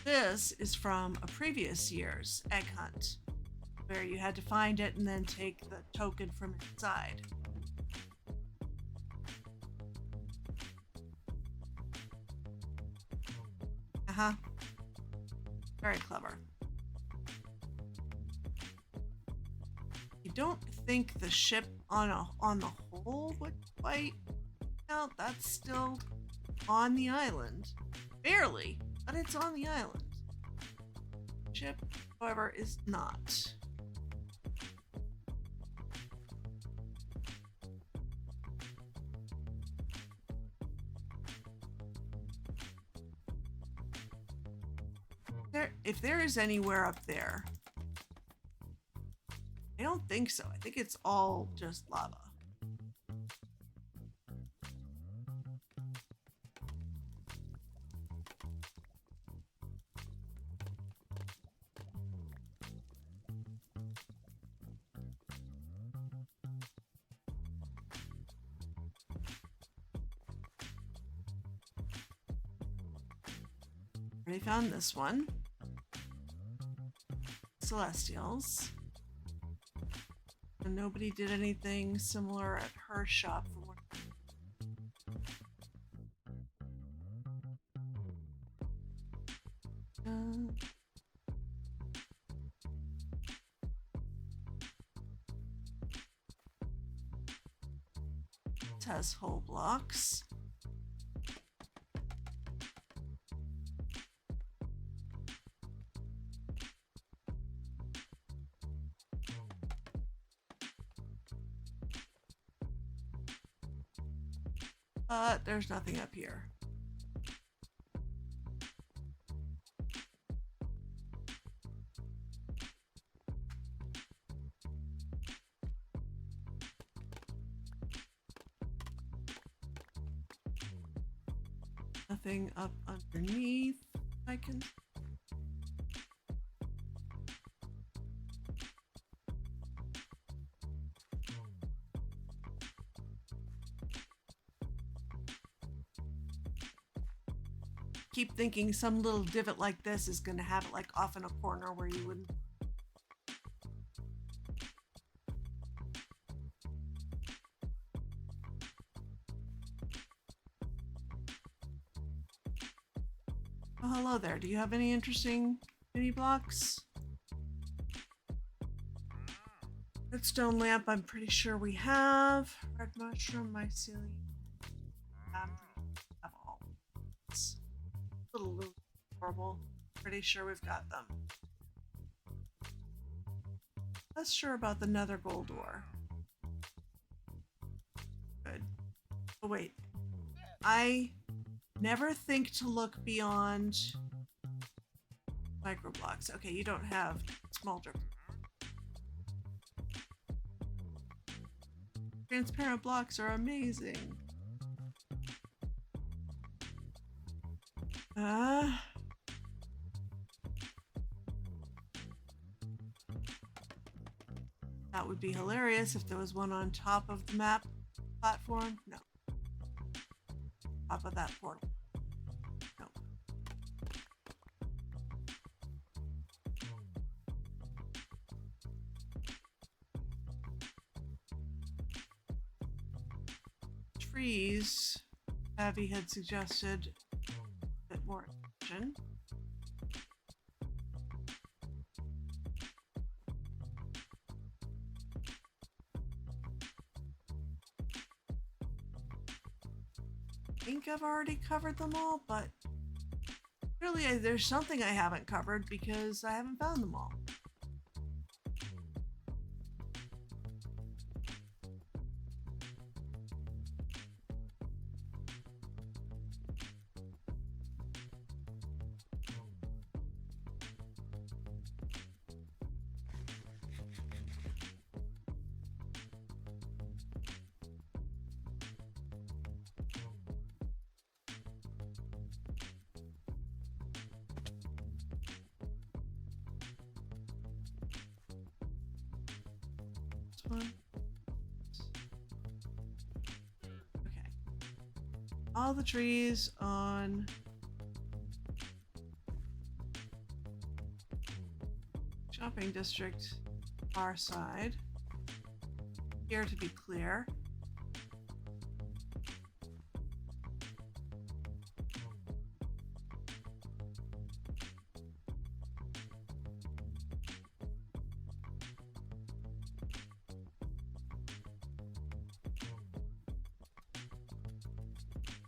This is from a previous year's egg hunt, where you had to find it and then take the token from inside. Uh-huh. Very clever. You don't think the ship on the whole would quite count? That's still on the island. Barely, but it's on the island. Ship, however, is not. If there is anywhere up there, I don't think so. I think it's all just lava. Already found this one. Celestials. And nobody did anything similar at her shop for what. It has whole blocks. But there's nothing up here. Nothing up underneath. I can. Keep thinking some little divot like this is going to have it like off in a corner where you wouldn't. Oh, hello there. Do you have any interesting mini blocks? Redstone lamp, I'm pretty sure we have. Red mushroom, mycelium. Have all. It's a little horrible. Pretty sure we've got them. Less sure about the nether gold ore. Good. Oh wait. I never think to look beyond microblocks. Okay, you don't have smolder. Transparent blocks are amazing. That would be hilarious if there was one on top of the map platform. No. Top of that portal. No. Trees, Abby had suggested a bit more attention. I think I've already covered them all, but really there's something I haven't covered because I haven't found them all. One. Okay. All the trees on shopping district far side here to be clear.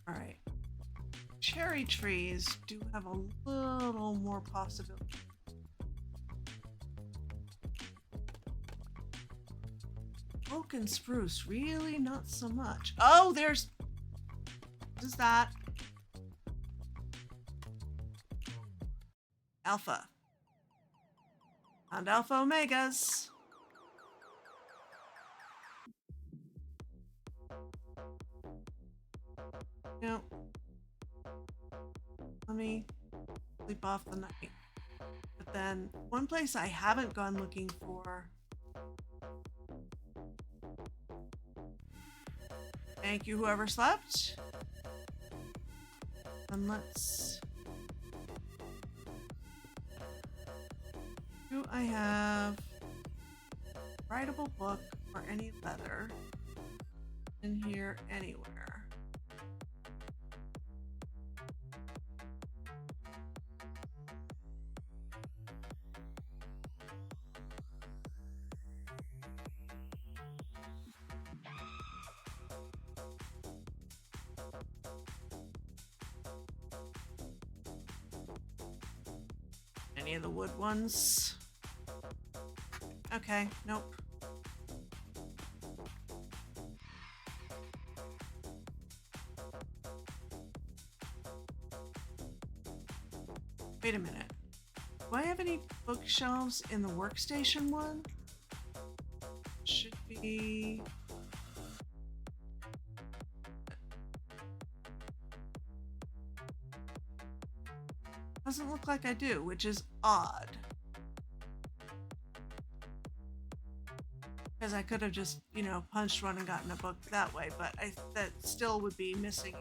All right. Cherry trees do have a little more possibility. Oak and spruce, really not so much. Oh, there's... What is that? Alpha. Found alpha omegas. No. Let me sleep off the night. But then, one place I haven't gone looking for. Thank you, whoever slept. And let's... Do I have a writable book or any leather in here anywhere? Any of the wood ones? Okay, nope. Wait a minute. Do I have any bookshelves in the workstation one? Should be... Doesn't look like I do, which is odd. Because I could have just, you know, punched one and gotten a book that way, but that still would be missing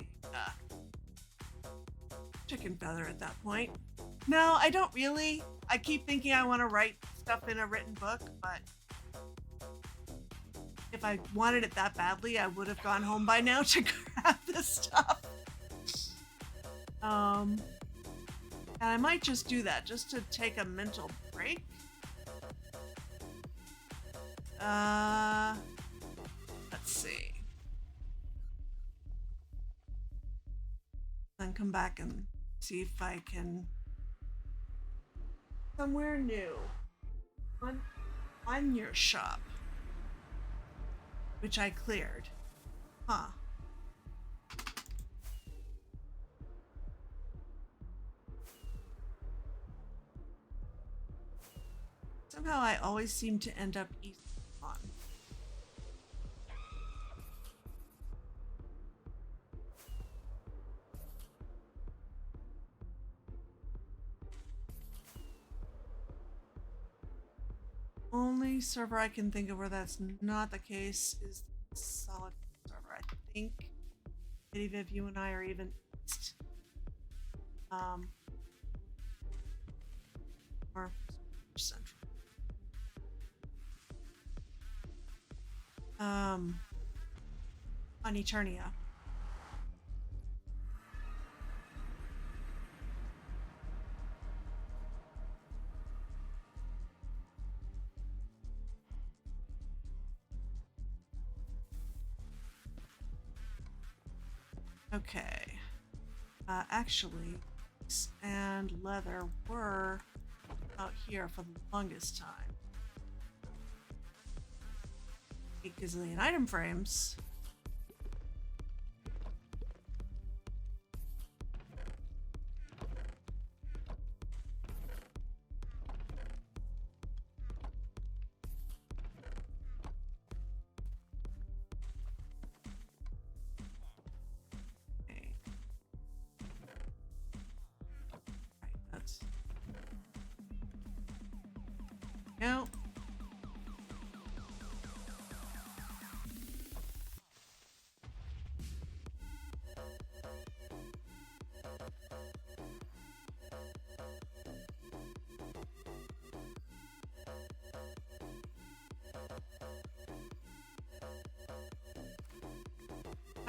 chicken feather at that point. No, I don't really. I keep thinking I want to write stuff in a written book, but if I wanted it that badly, I would have gone home by now to grab this stuff. And I might just do that, just to take a mental break. Let's see. Then come back and see if I can... Somewhere new. On your shop. Which I cleared. Huh. Somehow I always seem to end up east on. only server I can think of where that's not the case is the solid server. I think Viv, you and I are even east. Or central. On Eternia. Okay. Actually, and leather were out here for the longest time. 8 gazillion item frames. Okay. Right, that's no.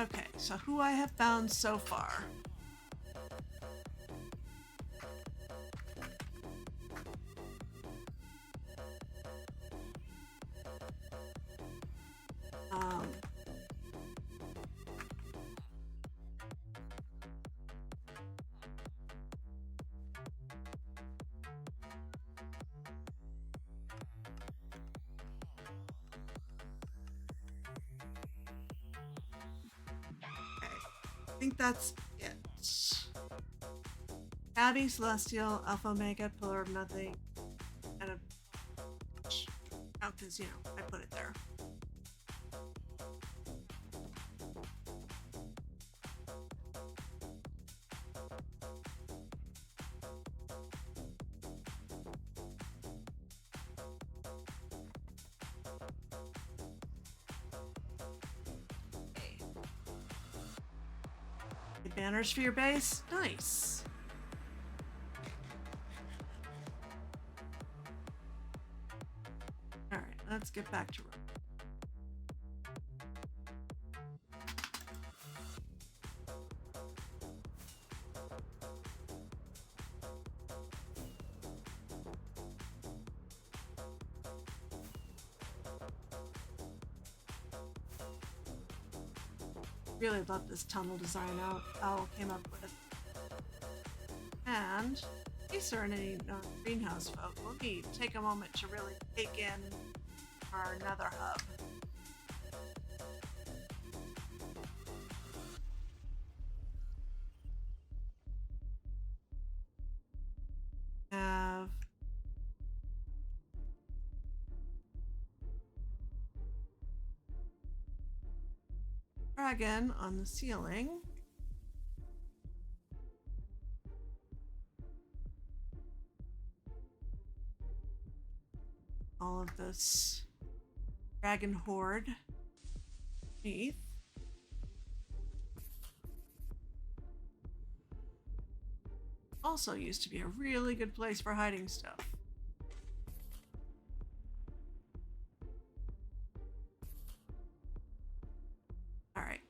Okay, so who I have found so far. I think that's it. Abby, Celestial, Alpha Omega, Pillar of Nothing, and a oh, because, you know, I put it there. Banners for your base? Nice. Alright, let's get back to Rome. Really love this tunnel design Al came up with. And in case there are any greenhouse folk, let me take a moment to really take in our nether hub. Have dragon on the ceiling. All of this dragon horde beneath. Also used to be a really good place for hiding stuff. All right.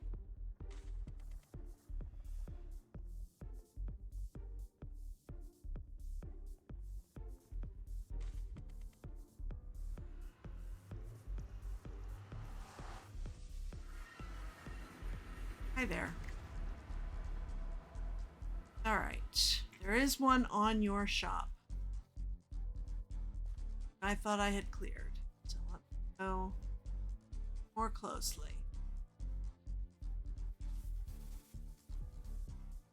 Hi there. All right. There is one on your shop. I thought I had cleared. So let's go more closely.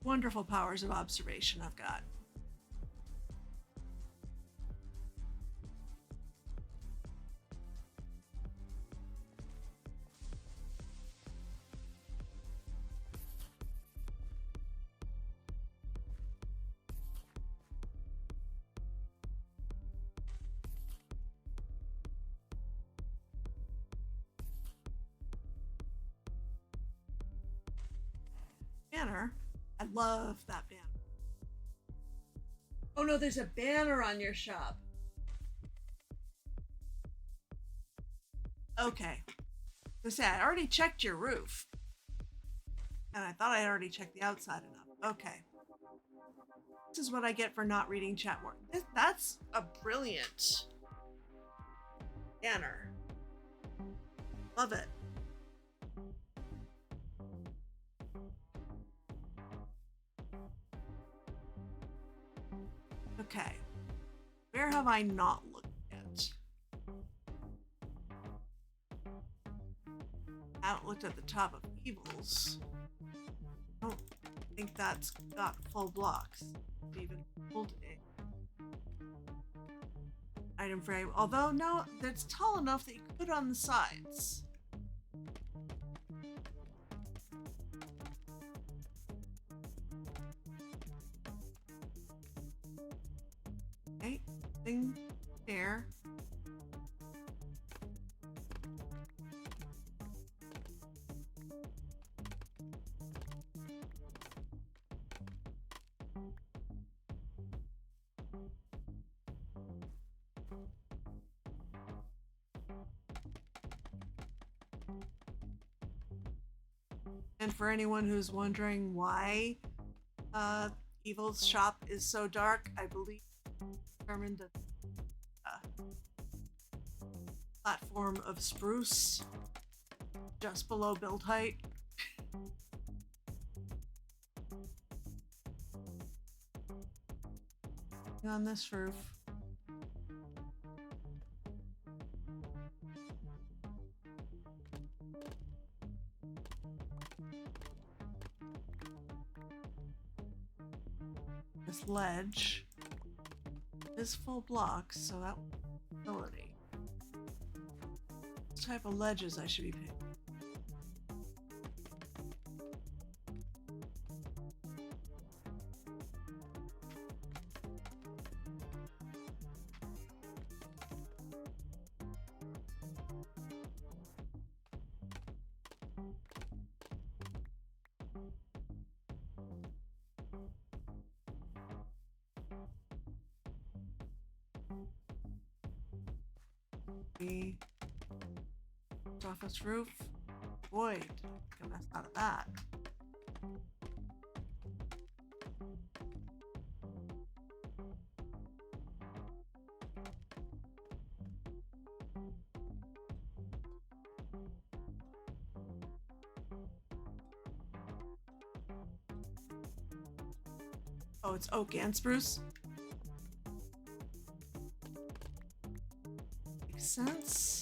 Wonderful powers of observation I've got. banner. I love that banner. Oh no, there's a banner on your shop. Okay. I say I already checked your roof. And I thought I had already checked the outside enough. Okay. This is what I get for not reading chat more. That's a brilliant banner. Love it. Okay. Where have I not looked yet? I haven't looked at the top of Evils. I don't think that's got full blocks. Even pulled it. Item frame. Although, no, that's tall enough that you could put on the sides. Okay, thing there. And for anyone who's wondering why Evil's shop is so dark, I believe determined a platform of spruce just below build height. On this roof. This ledge is full blocks, so that ability. What type of ledges I should be picking? The office roof. Void. Get a mess out of that. Oh, it's oak and spruce? Makes sense.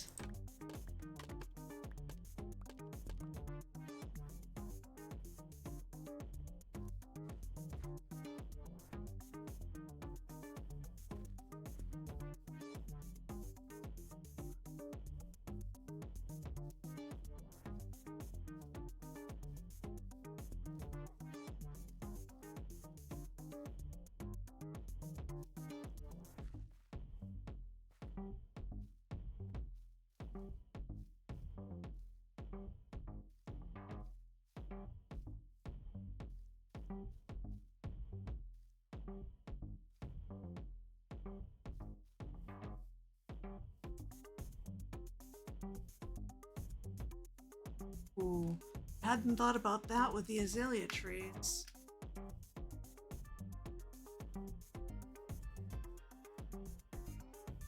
Ooh, hadn't thought about that with the azalea trees.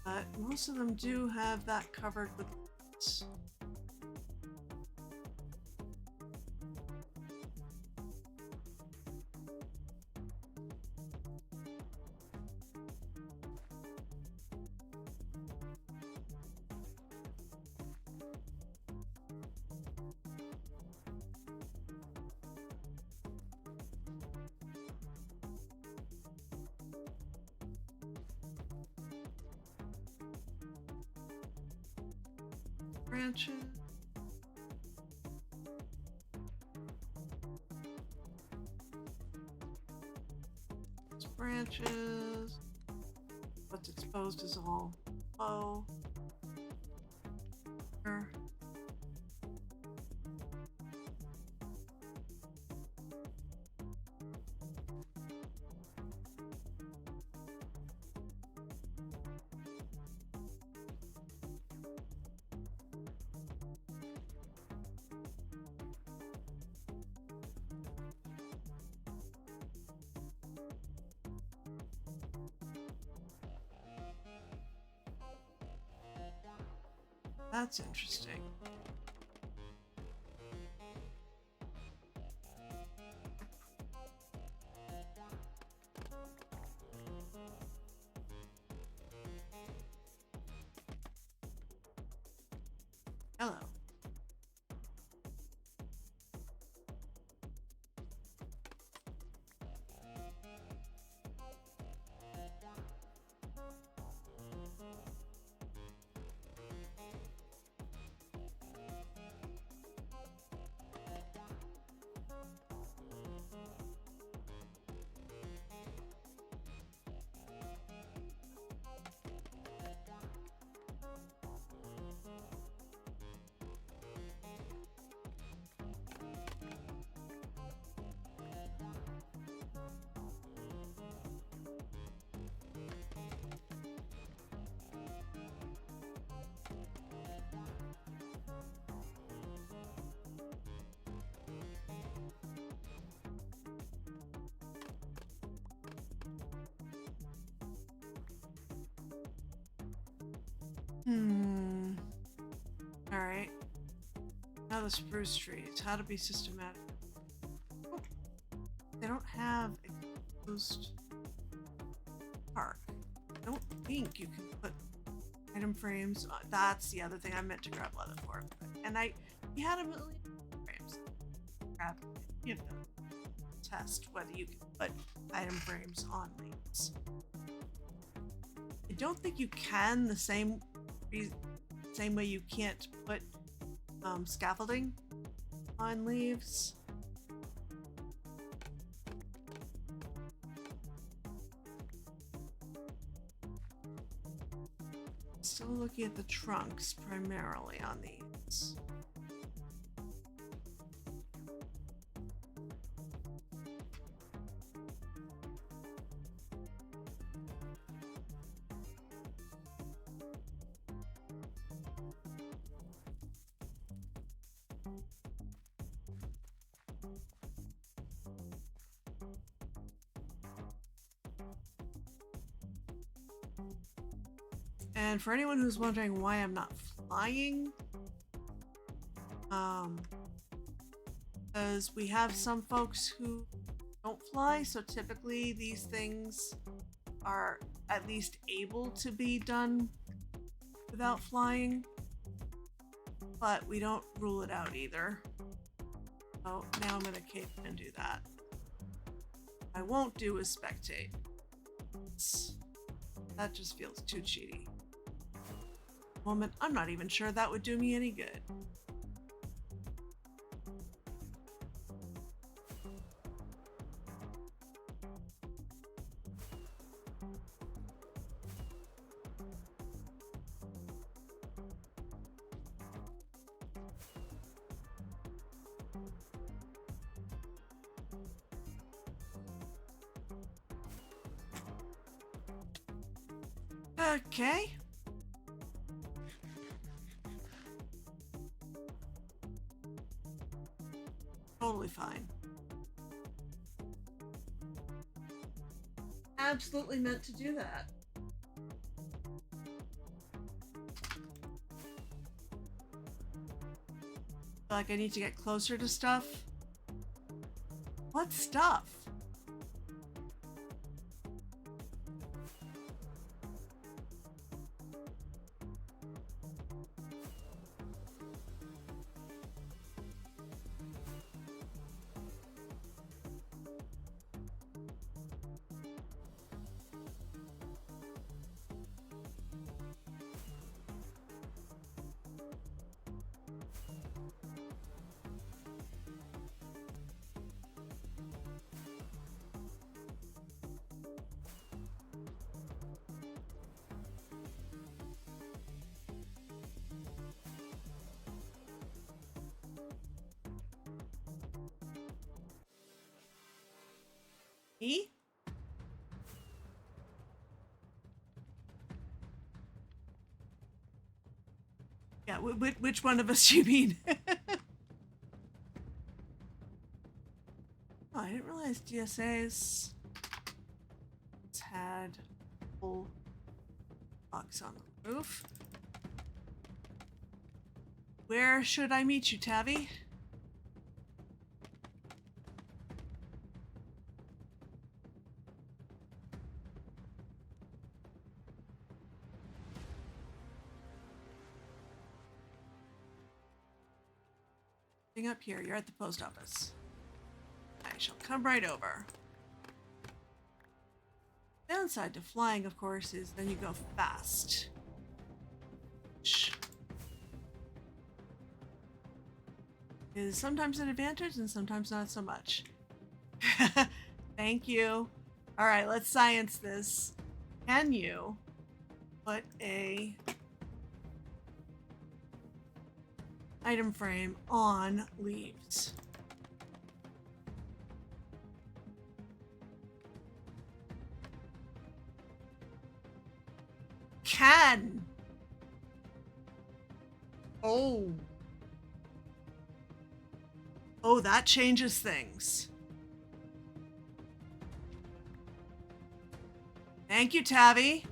But most of them do have that covered with leaves. Branches. Branches. What's exposed is all low. That's interesting. Hello. All right. Now the spruce trees. How to be systematic. Oh, they don't have a closed park. I don't think you can put item frames on. That's the other thing I meant to grab leather for. And we had a million frames. Grab, you know, test whether you can put item frames on leaves. I don't think you can the same way you can't put scaffolding on leaves. Still looking at the trunks primarily on these. And for anyone who's wondering why I'm not flying, because we have some folks who don't fly, so typically these things are at least able to be done without flying, but we don't rule it out either. So now I'm gonna cape and do that. I won't do is spectate. That just feels too cheaty. Moment, I'm not even sure that would do me any good. Okay. Totally fine. Absolutely meant to do that. Like I need to get closer to stuff. What stuff? Me? Yeah, which one of us do you mean? Oh, I didn't realize DSA's had a whole box on the roof. where should I meet you, Tabby? Up here, you're at the post office. I shall come right over. Downside to flying, of course, is then you go fast. Shh. Is sometimes an advantage and sometimes not so much. Thank you. All right, let's science this. Can you put a item frame on leaves? Can. Oh. Oh, that changes things. Thank you, Tabby.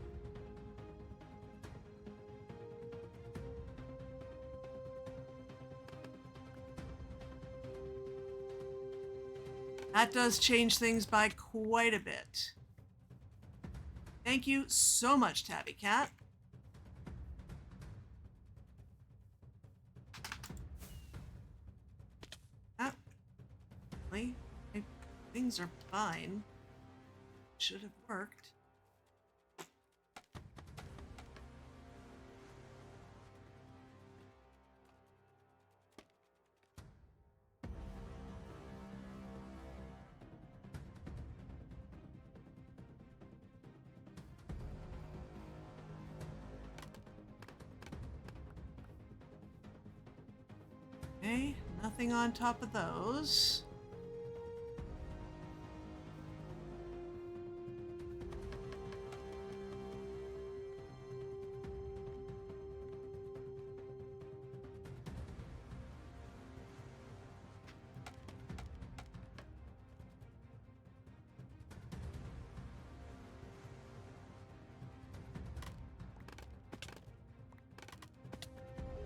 That does change things by quite a bit. Thank you so much, Tabby Cat. Things are fine. Should have worked. Okay, nothing on top of those.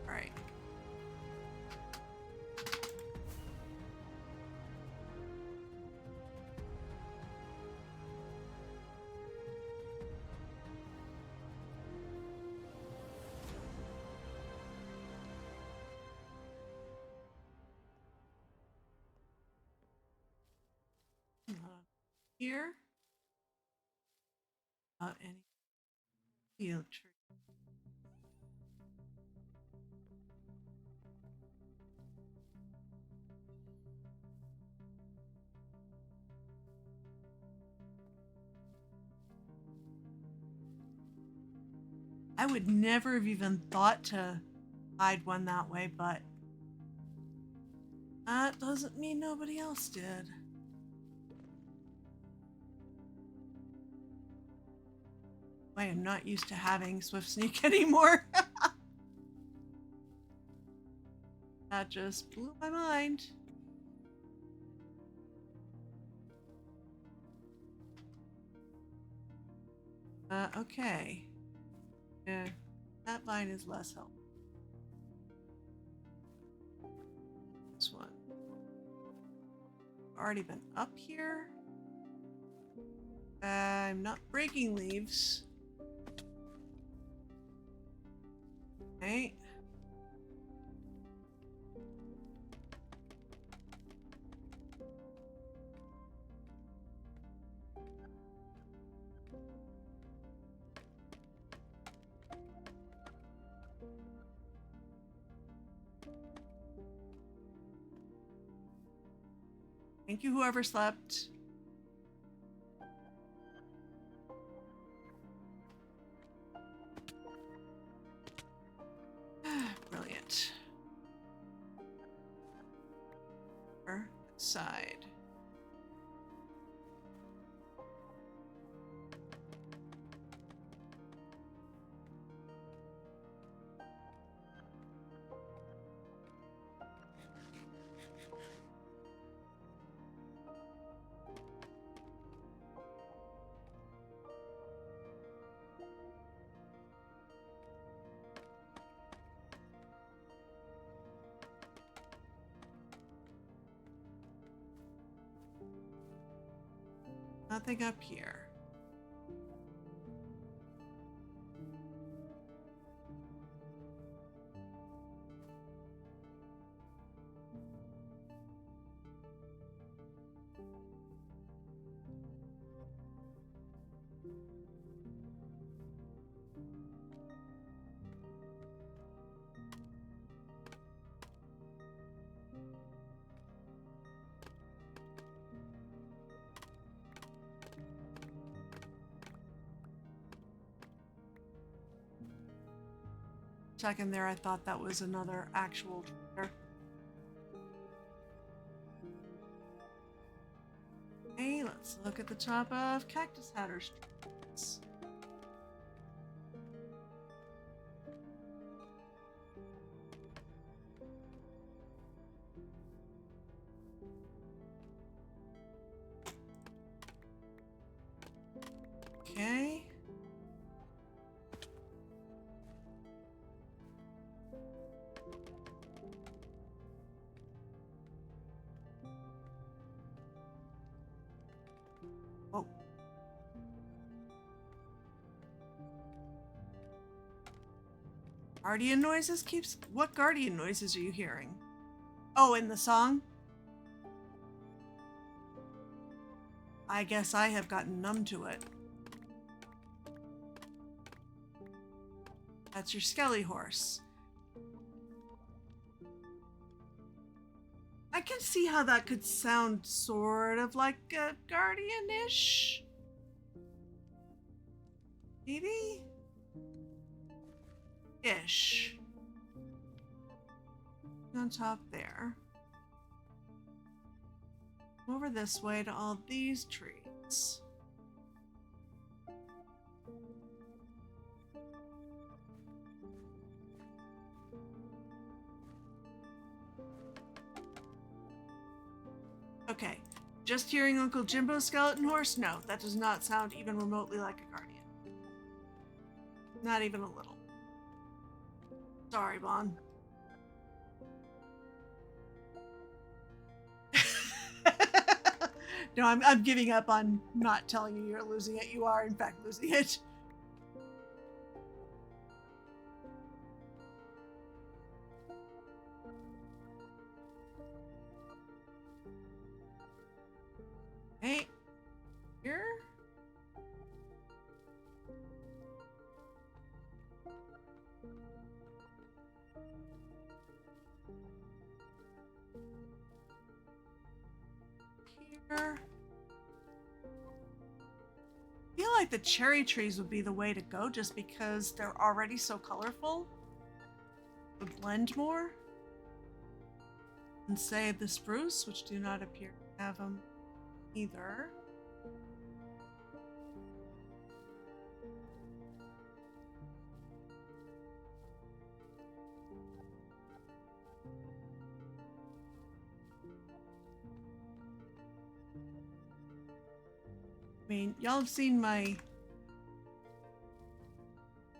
All right. Here. Any field tree. I would never have even thought to hide one that way, but that doesn't mean nobody else did. I am not used to having Swift Sneak anymore. That just blew my mind. Okay. Yeah, that vine is less helpful. This one. Already been up here. I'm not breaking leaves. Okay. Thank you, whoever slept. Brilliant. Side. Nothing up here. Second there, I thought that was another actual trailer. Okay, let's look at the top of Cactus Hatter Street. Okay. Oh. Guardian noises keeps... What guardian noises are you hearing? Oh, in the song? I guess I have gotten numb to it. That's your Skelly horse. I can see how that could sound sort of like a guardian-ish. Maybe? Ish. On top there. Over this way to all these trees. Okay, just hearing Uncle Jimbo's skeleton horse? No, that does not sound even remotely like a guardian. Not even a little. Sorry, Bon. No, I'm giving up on not telling you you're losing it. You are, in fact, losing it. Hey, here. Here. I feel like the cherry trees would be the way to go just because they're already so colorful. Would blend more. And save the spruce, which do not appear to have them either. I mean, y'all have seen my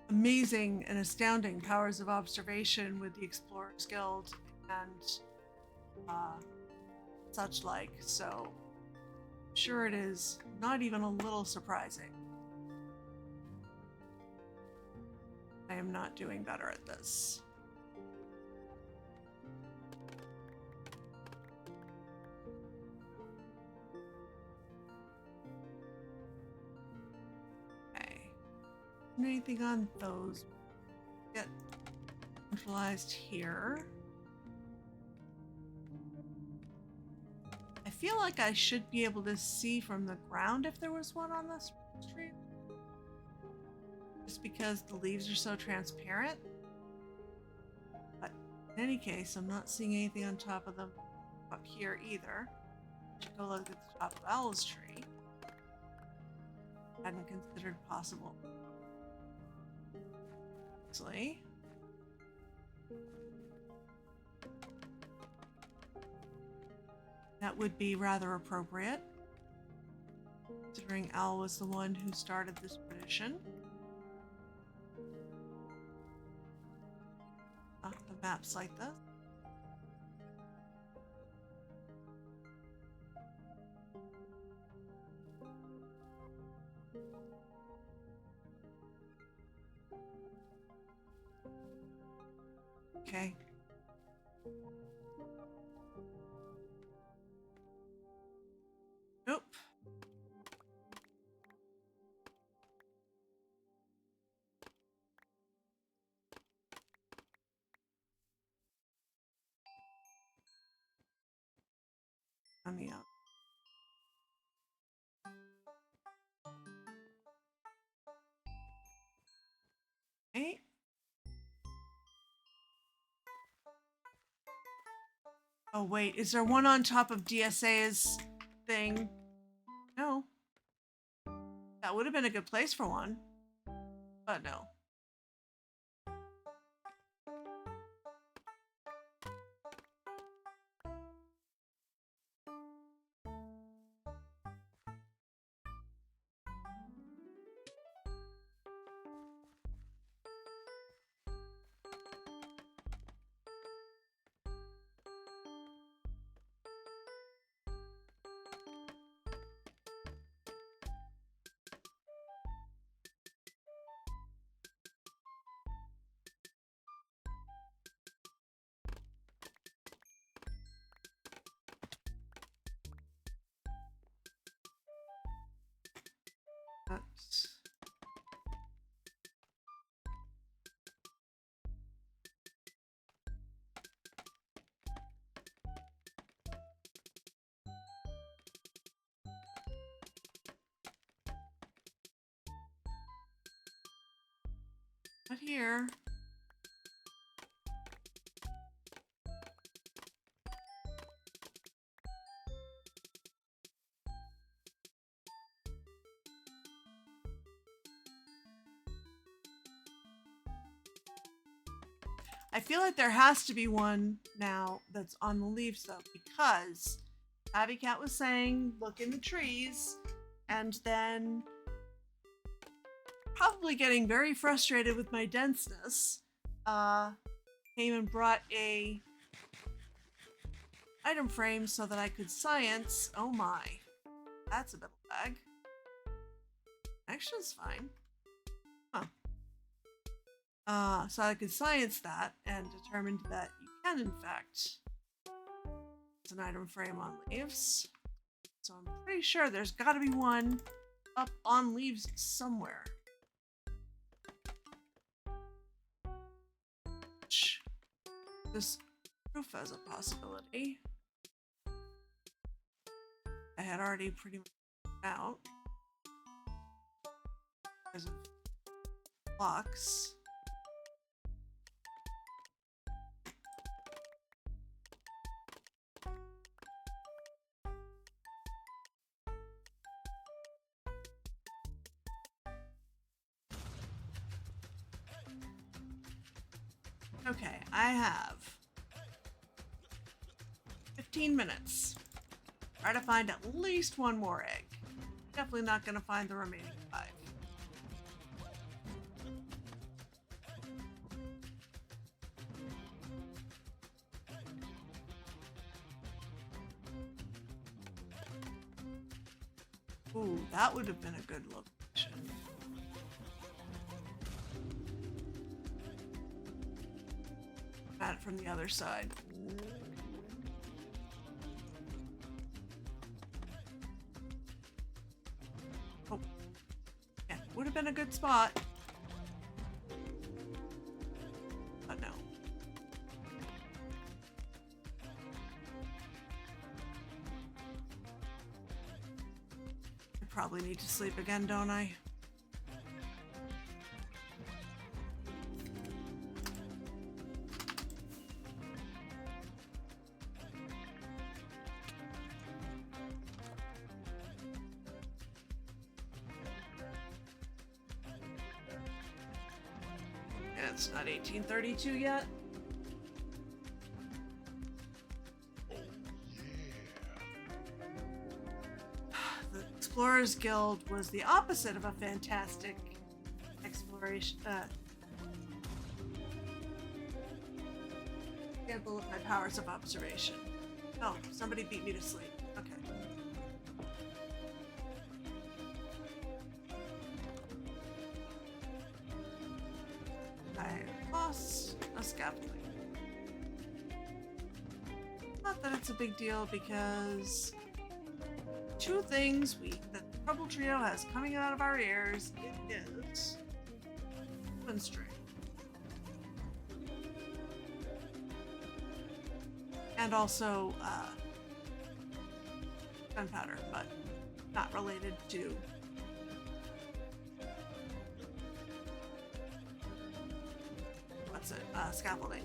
amazing and astounding powers of observation with the Explorers Guild and such like, so I'm sure it is not even a little surprising. I am not doing better at this. Anything on those get centralized here. I feel like I should be able to see from the ground if there was one on this street. Just because the leaves are so transparent. But in any case, I'm not seeing anything on top of them up here either. Should go look at the top of Owl's tree. Hadn't considered possible. That would be rather appropriate, considering Al was the one who started this tradition. The map's like this. Okay. Nope. On the out. Okay. Oh wait, is there one on top of DSA's thing? No. That would have been a good place for one. But no. That's... Not here. I feel like there has to be one now that's on the leaves though, because Abby Cat was saying, look in the trees, and then probably getting very frustrated with my denseness, came and brought a item frame so that I could science. Oh my, that's a bit of lag. Connection's fine. Huh. So I could science that and determined that you can in fact use an item frame on leaves. So I'm pretty sure there's got to be one up on leaves somewhere. This proof as a possibility. I had already pretty much out because of blocks. Okay, I have 15 minutes. Try to find at least one more egg. Definitely not going to find the remaining 5. Ooh, that would have been a good location. At it from the other side. Oh, yeah, would have been a good spot. But no. I probably need to sleep again, don't I? It's not 1832 yet. The Explorers Guild was the opposite of a fantastic exploration. Example of my powers of observation. Oh, somebody beat me to sleep. Okay. I lost a scaffolding. Not that it's a big deal because two things that the Trouble Trio has coming out of our ears is one string. And also gunpowder, but not related to scaffolding.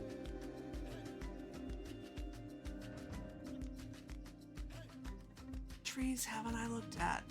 Trees haven't I looked at?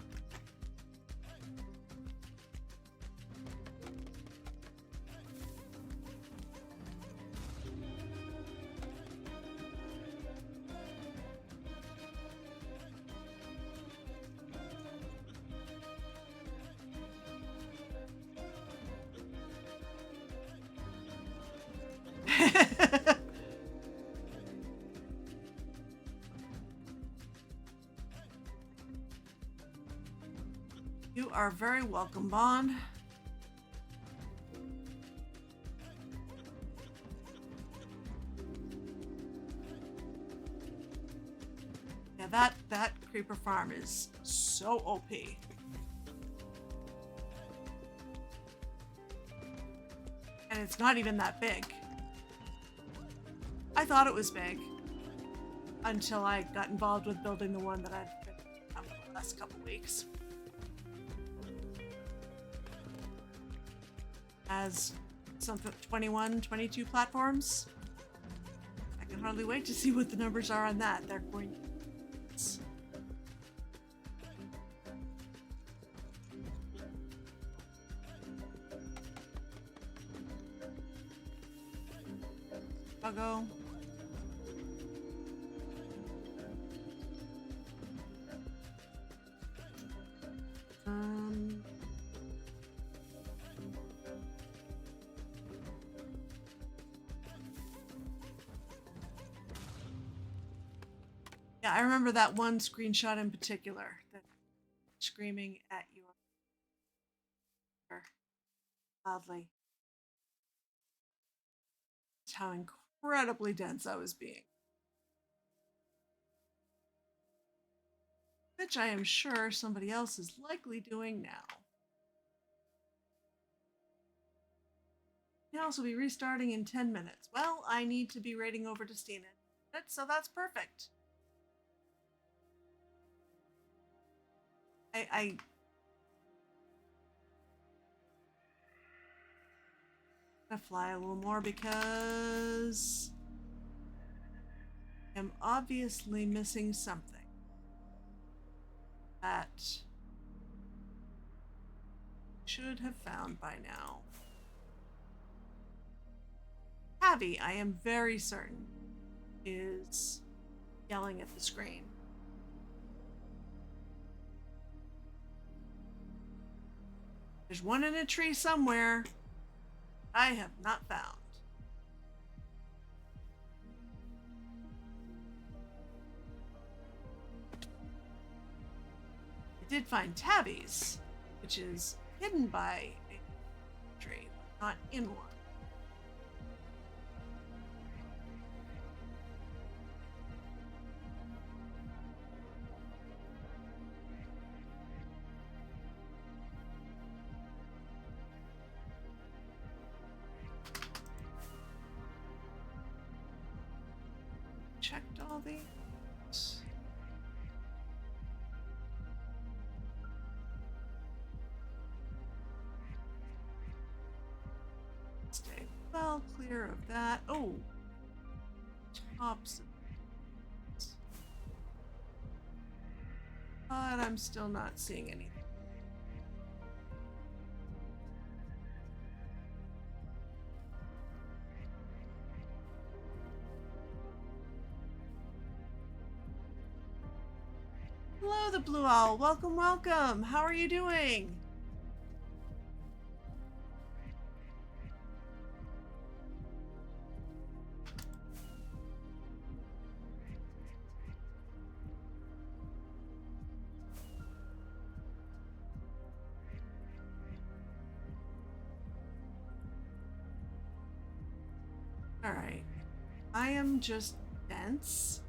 You are very welcome, Bond. Yeah, that creeper farm is so OP. And it's not even that big. I thought it was big until I got involved with building the one that I've been on for the last couple weeks. Has something 21, 22 platforms. I can hardly wait to see what the numbers are on that. They're going. I'll go. Yeah, I remember that one screenshot in particular that screaming at you loudly. Just how incredibly dense I was being. Which I am sure somebody else is likely doing now. Can also be restarting in 10 minutes. Well, I need to be raiding over to Stina, so that's perfect. I'm gonna fly a little more because I'm obviously missing something that should have found by now. Tavi, I am very certain, is yelling at the screen. There's one in a tree somewhere I have not found. I did find Tabby's, which is hidden by a tree, but not in one. Checked all these. Stay well clear of that. Oh, tops of these. But I'm still not seeing anything. Hello, the Blue Owl. Welcome, welcome. How are you doing? All right. I am just dense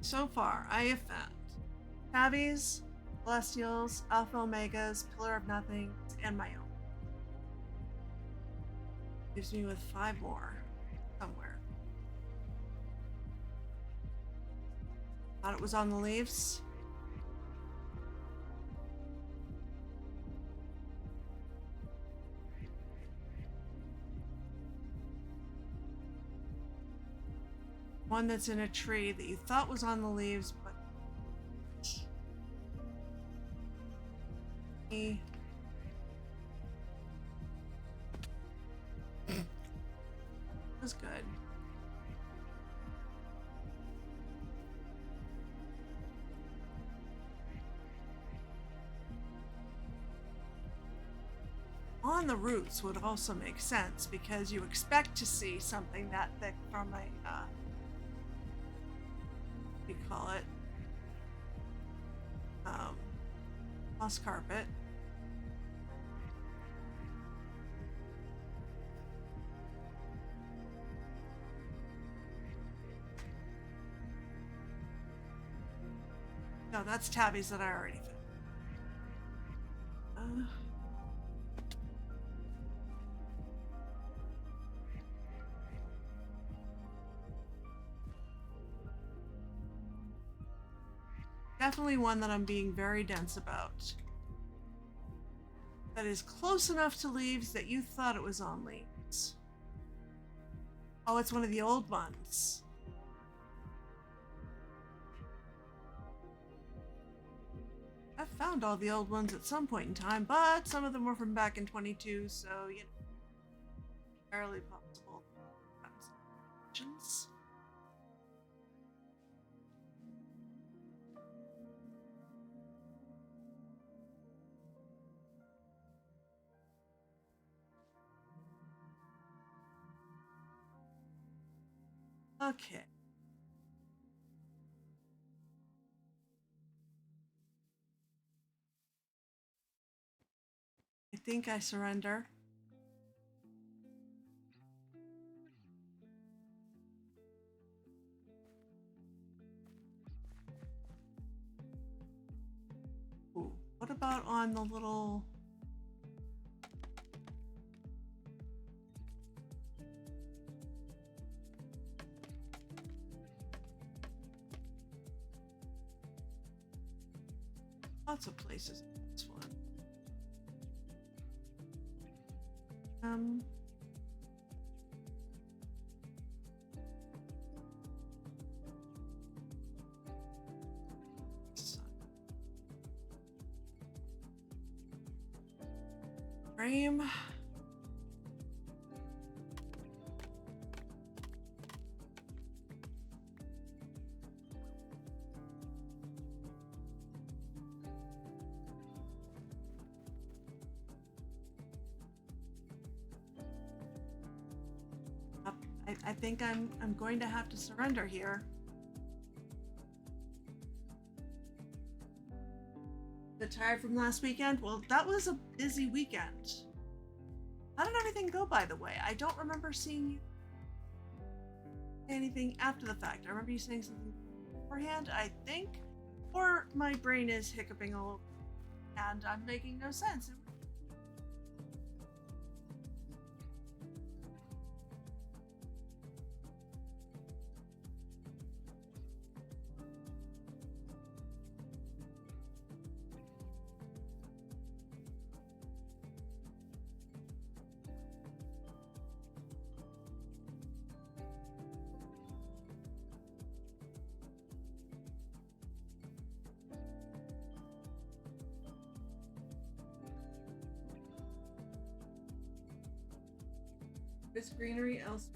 So far, I have found Tabbies, Celestials, Alpha Omegas, Pillar of Nothing, and my own. Leaves me with 5 more somewhere. Thought it was on the leaves. One that's in a tree that you thought was on the leaves, but was good. On the roots would also make sense because you expect to see something that thick from a what do you call it? Moss carpet. No, that's tabbies that I already found. Definitely one that I'm being very dense about. That is close enough to leaves that you thought it was on leaves. Oh, it's one of the old ones. I've found all the old ones at some point in time, but some of them were from back in 22, so, you know, fairly possible. Okay. I think I surrender. Ooh, what about on the little... Lots of places in this one. Frame. I think I'm going to have to surrender here. The tired from last weekend? Well, that was a busy weekend. How did everything go, by the way? I don't remember seeing you say anything after the fact. I remember you saying something beforehand, I think, or my brain is hiccuping all over and I'm making no sense. This greenery else.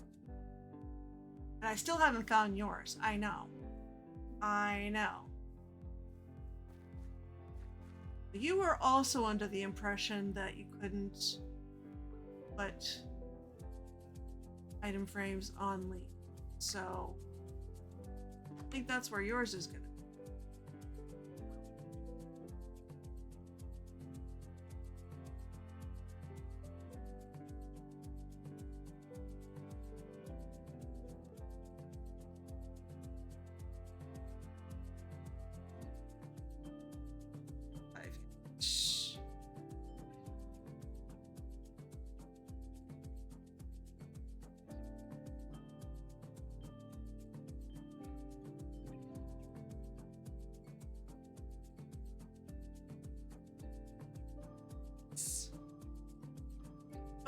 And I still haven't found yours. I know. I know. You were also under the impression that you couldn't put item frames on leaf. So I think that's where yours is gonna be.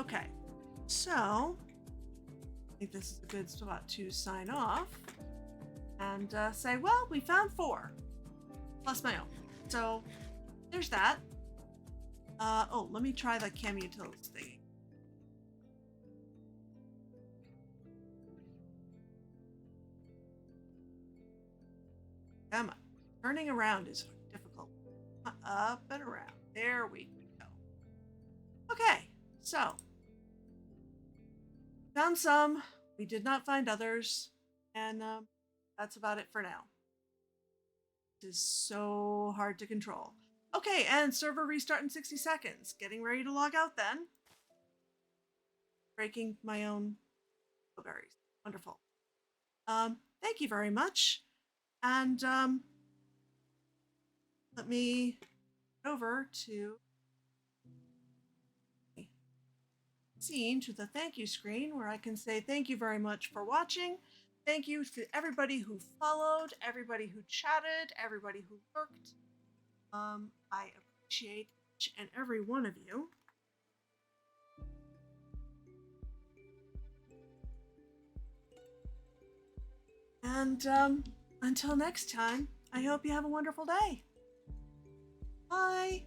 Okay, so I think this is a good spot to sign off and say, well, we found 4 plus my own. So there's that. Oh, let me try the cam utilities thing. Come on. Turning around is difficult. Up and around. There we go. Okay, so found some. We did not find others. And that's about it for now. This is so hard to control. Okay, and server restart in 60 seconds. Getting ready to log out then. Breaking my own blueberries. Wonderful. Thank you very much. And let me go over to scene to the thank you screen where I can say thank you very much for watching. Thank you to everybody who followed, everybody who chatted, everybody who lurked. I appreciate each and every one of you. And until next time, I hope you have a wonderful day. Bye.